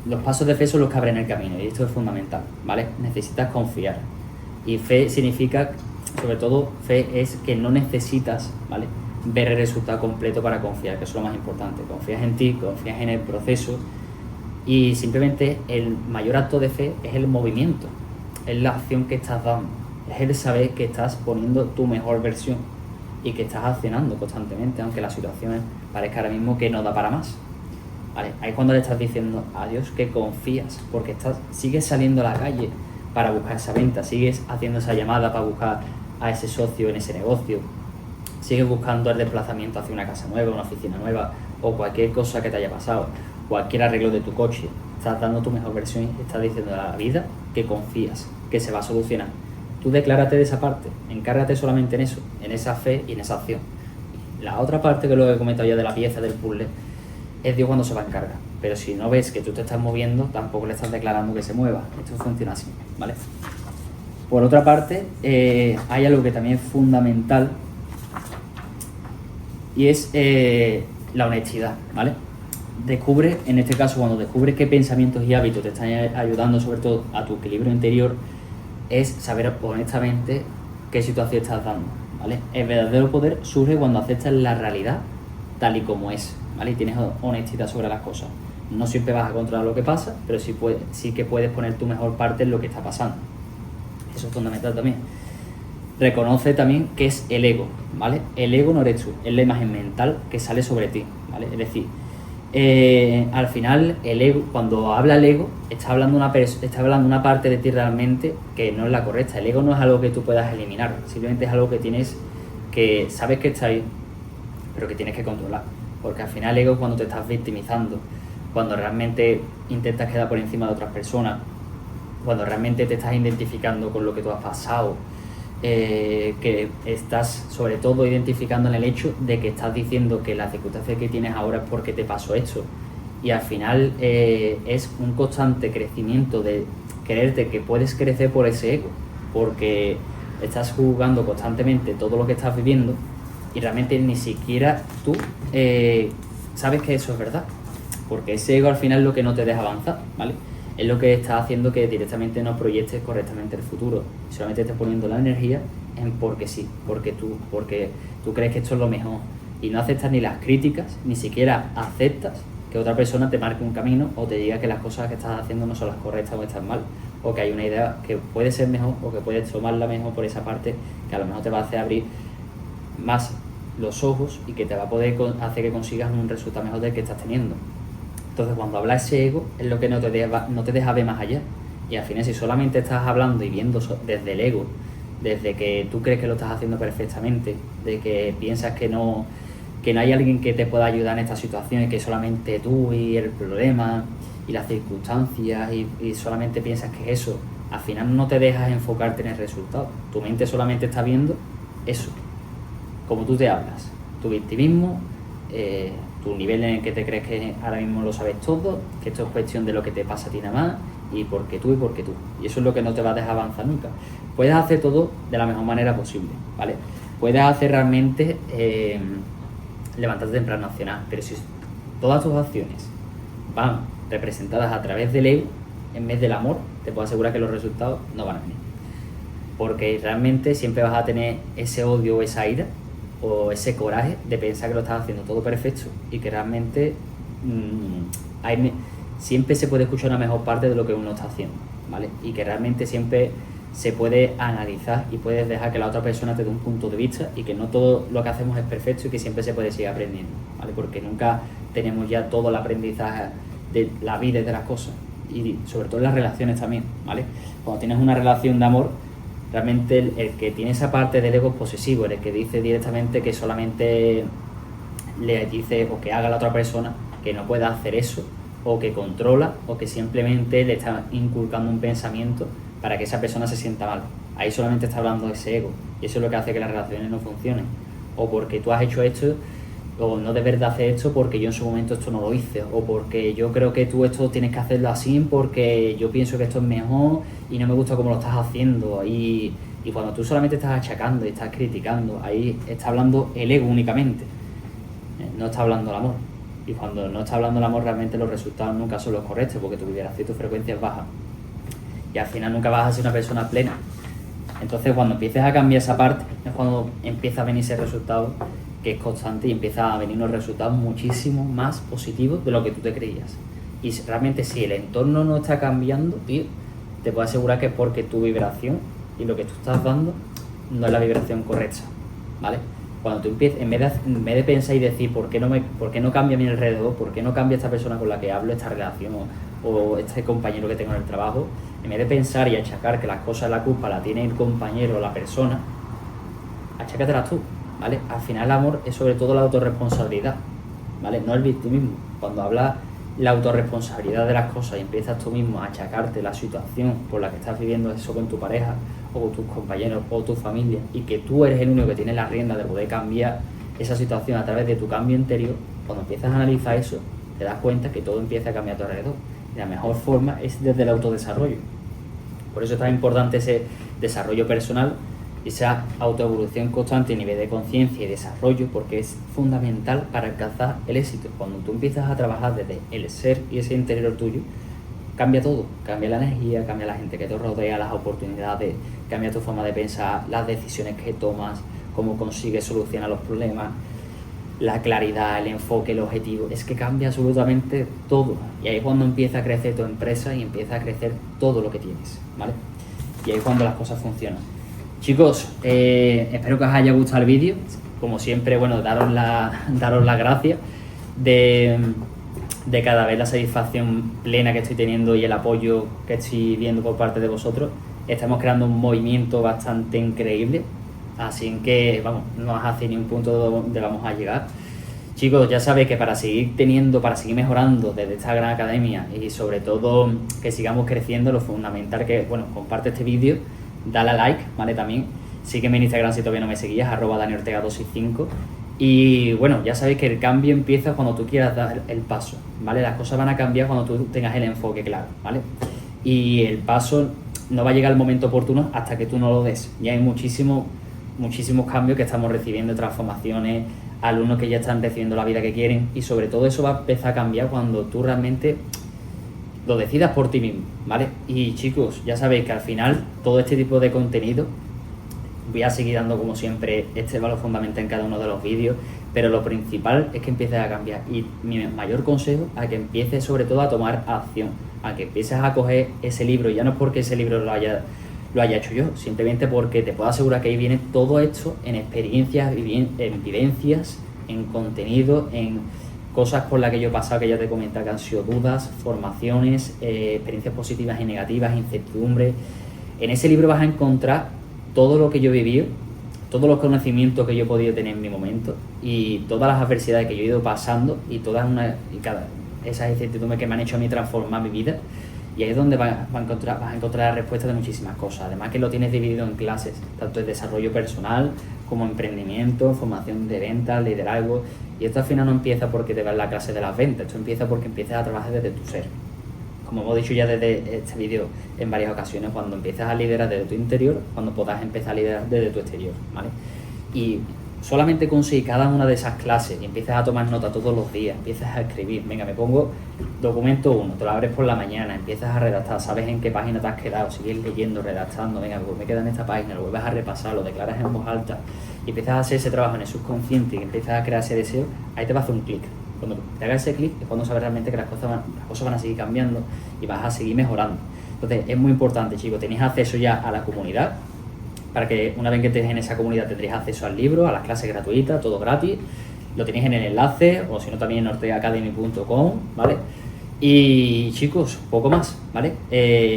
los pasos de fe son los que abren el camino y esto es fundamental, ¿vale? Necesitas confiar. Y fe significa, sobre todo, fe es que no necesitas, ¿vale?, ver el resultado completo para confiar, que eso es lo más importante. Confías en ti, confías en el proceso y simplemente el mayor acto de fe es el movimiento, es la acción que estás dando, es el saber que estás poniendo tu mejor versión y que estás accionando constantemente, aunque la situación parezca ahora mismo que no da para más. ¿Vale? Ahí es cuando le estás diciendo a Dios que confías, porque sigues saliendo a la calle para buscar esa venta, sigues haciendo esa llamada para buscar a ese socio en ese negocio, sigues buscando el desplazamiento hacia una casa nueva, una oficina nueva, o cualquier cosa que te haya pasado, cualquier arreglo de tu coche, estás dando tu mejor versión y estás diciendo a la vida que confías, que se va a solucionar. Tú declárate de esa parte, encárgate solamente en eso, en esa fe y en esa acción. La otra parte, que lo he comentado ya de la pieza del puzzle, es Dios cuando se va a encargar. Pero si no ves que tú te estás moviendo, tampoco le estás declarando que se mueva. Esto funciona así, ¿vale? Por otra parte, hay algo que también es fundamental y es la honestidad, ¿vale? Descubre, en este caso, cuando descubres qué pensamientos y hábitos te están ayudando sobre todo a tu equilibrio interior, es saber honestamente qué situación estás dando, ¿vale? El verdadero poder surge cuando aceptas la realidad tal y como es, ¿vale? Y tienes honestidad sobre las cosas. No siempre vas a controlar lo que pasa, pero sí que puedes poner tu mejor parte en lo que está pasando. Eso es fundamental también. Reconoce también qué es el ego, ¿vale? El ego no eres tú, es la imagen mental que sale sobre ti, ¿vale? Es decir, al final el ego, cuando habla el ego, está hablando una parte de ti realmente que no es la correcta. El ego no es algo que tú puedas eliminar, simplemente es algo que tienes, que sabes que está ahí, pero que tienes que controlar. Porque al final el ego es cuando te estás victimizando, cuando realmente intentas quedar por encima de otras personas, cuando realmente te estás identificando con lo que tú has pasado, que estás sobre todo identificando en el hecho de que estás diciendo que la circunstancia que tienes ahora es porque te pasó esto. Y al final es un constante crecimiento de creerte que puedes crecer por ese ego, porque estás juzgando constantemente todo lo que estás viviendo y realmente ni siquiera tú sabes que eso es verdad, porque ese ego al final es lo que no te deja avanzar, ¿vale? Es lo que está haciendo que directamente no proyectes correctamente el futuro, solamente estés poniendo la energía en porque sí, porque tú crees que esto es lo mejor y no aceptas ni las críticas, ni siquiera aceptas que otra persona te marque un camino o te diga que las cosas que estás haciendo no son las correctas o están mal, o que hay una idea que puede ser mejor o que puedes tomarla mejor por esa parte que a lo mejor te va a hacer abrir más los ojos y que te va a poder hacer que consigas un resultado mejor del que estás teniendo. Entonces, cuando habla ese ego, es lo que no te deja ver más allá. Y al final, si solamente estás hablando y viendo desde el ego, desde que tú crees que lo estás haciendo perfectamente, de que piensas que no hay alguien que te pueda ayudar en esta situación y que solamente tú y el problema y las circunstancias y solamente piensas que es eso, al final no te dejas enfocarte en el resultado. Tu mente solamente está viendo eso, como tú te hablas, tu victimismo, tu nivel en el que te crees que ahora mismo lo sabes todo, que esto es cuestión de lo que te pasa a ti nada más, y porque tú. Y eso es lo que no te va a dejar avanzar nunca. Puedes hacer todo de la mejor manera posible, ¿vale? Puedes hacer realmente levantarte temprano, accionar, pero si todas tus acciones van representadas a través del ego en vez del amor, te puedo asegurar que los resultados no van a venir. Porque realmente siempre vas a tener ese odio o esa ira o ese coraje de pensar que lo estás haciendo todo perfecto y que realmente siempre se puede escuchar una mejor parte de lo que uno está haciendo, ¿vale? Y que realmente siempre se puede analizar y puedes dejar que la otra persona te dé un punto de vista y que no todo lo que hacemos es perfecto y que siempre se puede seguir aprendiendo, ¿vale? Porque nunca tenemos ya todo el aprendizaje de la vida y de las cosas, y sobre todo en las relaciones también, ¿vale? Cuando tienes una relación de amor, realmente el que tiene esa parte del ego es posesivo, el que dice directamente que solamente le dice o que haga a la otra persona que no pueda hacer eso, o que controla, o que simplemente le está inculcando un pensamiento para que esa persona se sienta mal. Ahí solamente está hablando de ese ego, y eso es lo que hace que las relaciones no funcionen. O porque tú has hecho esto, o no debes de hacer esto porque yo en su momento esto no lo hice, o porque yo creo que tú esto tienes que hacerlo así porque yo pienso que esto es mejor y no me gusta cómo lo estás haciendo. Y cuando tú solamente estás achacando y estás criticando, ahí está hablando el ego únicamente, no está hablando el amor. Y cuando no está hablando el amor, realmente los resultados nunca son los correctos, porque tu vibración y tu frecuencia es baja y al final nunca vas a ser una persona plena. Entonces, cuando empieces a cambiar esa parte, es cuando empieza a venir ese resultado que es constante y empieza a venir unos resultados muchísimo más positivos de lo que tú te creías. Y realmente, si el entorno no está cambiando, tío, te puedo asegurar que es porque tu vibración y lo que tú estás dando no es la vibración correcta, ¿vale? Cuando tú empiezas, en vez de pensar y decir ¿por qué no cambia a mi alrededor? ¿Por qué no cambia esta persona con la que hablo, esta relación o este compañero que tengo en el trabajo? En vez de pensar y achacar que las cosas, la culpa la tiene el compañero o la persona, achácatelas tú. ¿vale? Al final el amor es sobre todo la autorresponsabilidad, ¿vale? No el victimismo. Cuando hablas la autorresponsabilidad de las cosas y empiezas tú mismo a achacarte la situación por la que estás viviendo eso con tu pareja o con tus compañeros o tu familia, y que tú eres el único que tiene la rienda de poder cambiar esa situación a través de tu cambio interior, cuando empiezas a analizar eso, te das cuenta que todo empieza a cambiar a tu alrededor. Y la mejor forma es desde el autodesarrollo. Por eso es tan importante ese desarrollo personal, esa autoevolución constante a nivel de conciencia y desarrollo, porque es fundamental para alcanzar el éxito. Cuando tú empiezas a trabajar desde el ser y ese interior tuyo, cambia todo, cambia la energía, cambia la gente que te rodea, las oportunidades, cambia tu forma de pensar, las decisiones que tomas, cómo consigues solucionar los problemas, la claridad, el enfoque, el objetivo. Es que cambia absolutamente todo, y ahí es cuando empieza a crecer tu empresa y empieza a crecer todo lo que tienes, ¿vale? Y ahí es cuando las cosas funcionan. Chicos, espero que os haya gustado el vídeo. Como siempre, bueno, daros las gracias de cada vez la satisfacción plena que estoy teniendo y el apoyo que estoy viendo por parte de vosotros. Estamos creando un movimiento bastante increíble, así que, vamos, no os hace ni un punto donde vamos a llegar. Chicos, ya sabéis que para seguir mejorando desde esta gran academia y sobre todo que sigamos creciendo, lo fundamental que, bueno, comparte este vídeo, dale a like, ¿vale? También sígueme en Instagram si todavía no me seguías, @DaniOrtega265. Y bueno, ya sabéis que el cambio empieza cuando tú quieras dar el paso, ¿vale? Las cosas van a cambiar cuando tú tengas el enfoque claro, ¿vale? Y el paso no va a llegar al momento oportuno hasta que tú no lo des. Y hay muchísimos cambios que estamos recibiendo, transformaciones, alumnos que ya están recibiendo la vida que quieren, y sobre todo eso va a empezar a cambiar cuando tú realmente lo decidas por ti mismo, ¿vale? Y chicos, ya sabéis que al final todo este tipo de contenido voy a seguir dando como siempre este valor fundamental en cada uno de los vídeos, pero lo principal es que empieces a cambiar, y mi mayor consejo es que empieces sobre todo a tomar acción, a que empieces a coger ese libro. Ya no es porque ese libro lo haya hecho yo, simplemente porque te puedo asegurar que ahí viene todo esto en experiencias, en vivencias, en contenido, en cosas por las que yo he pasado, que ya te he comentado, que han sido dudas, formaciones, experiencias positivas y negativas, incertidumbres. En ese libro vas a encontrar todo lo que yo he vivido, todos los conocimientos que yo he podido tener en mi momento, y todas las adversidades que yo he ido pasando, y cada esas incertidumbres que me han hecho a mí transformar mi vida. Y ahí es donde vas a encontrar la respuesta de muchísimas cosas. Además que lo tienes dividido en clases, tanto en desarrollo personal como emprendimiento, formación de ventas, liderazgo. Y esto al final no empieza porque te vas en la clase de las ventas, esto empieza porque empiezas a trabajar desde tu ser. Como hemos dicho ya desde este vídeo en varias ocasiones, cuando empiezas a liderar desde tu interior, cuando puedas empezar a liderar desde tu exterior, ¿vale? Y solamente conseguir cada una de esas clases y empiezas a tomar nota todos los días, empiezas a escribir, venga, me pongo documento 1, te lo abres por la mañana, empiezas a redactar, sabes en qué página te has quedado, sigues leyendo, redactando, venga, pues me queda en esta página, lo vuelves a repasar, lo declaras en voz alta y empiezas a hacer ese trabajo en el subconsciente y empiezas a crear ese deseo. Ahí te va a hacer un clic. Cuando te hagas ese clic es cuando sabes realmente que las cosas van a seguir cambiando y vas a seguir mejorando. Entonces es muy importante, chicos, tenéis acceso ya a la comunidad, para que una vez que estés en esa comunidad tendréis acceso al libro, a las clases gratuitas, todo gratis. Lo tenéis en el enlace, o si no también en ortegaacademy.com, ¿vale? Y chicos, poco más, ¿vale?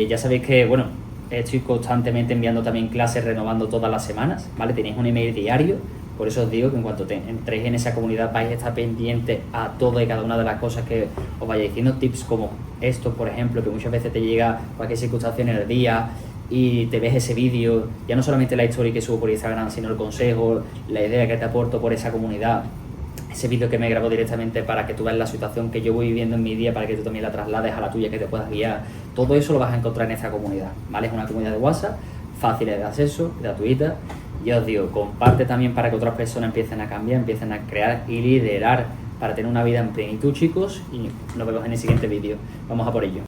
Ya sabéis que, bueno, estoy constantemente enviando también clases, renovando todas las semanas, ¿vale? Tenéis un email diario, por eso os digo que en cuanto entréis en esa comunidad vais a estar pendientes a todo y cada una de las cosas que os vaya diciendo, tips como esto, por ejemplo, que muchas veces te llega cualquier circunstancia en el día y te ves ese vídeo, ya no solamente la historia que subo por Instagram, sino el consejo, la idea que te aporto por esa comunidad, ese vídeo que me grabo directamente para que tú veas la situación que yo voy viviendo en mi día, para que tú también la traslades a la tuya, que te puedas guiar. Todo eso lo vas a encontrar en esta comunidad, ¿vale? Es una comunidad de WhatsApp, fácil de acceso, gratuita. Y os digo, comparte también para que otras personas empiecen a cambiar, empiecen a crear y liderar para tener una vida en plenitud, chicos. Y nos vemos en el siguiente vídeo. Vamos a por ello.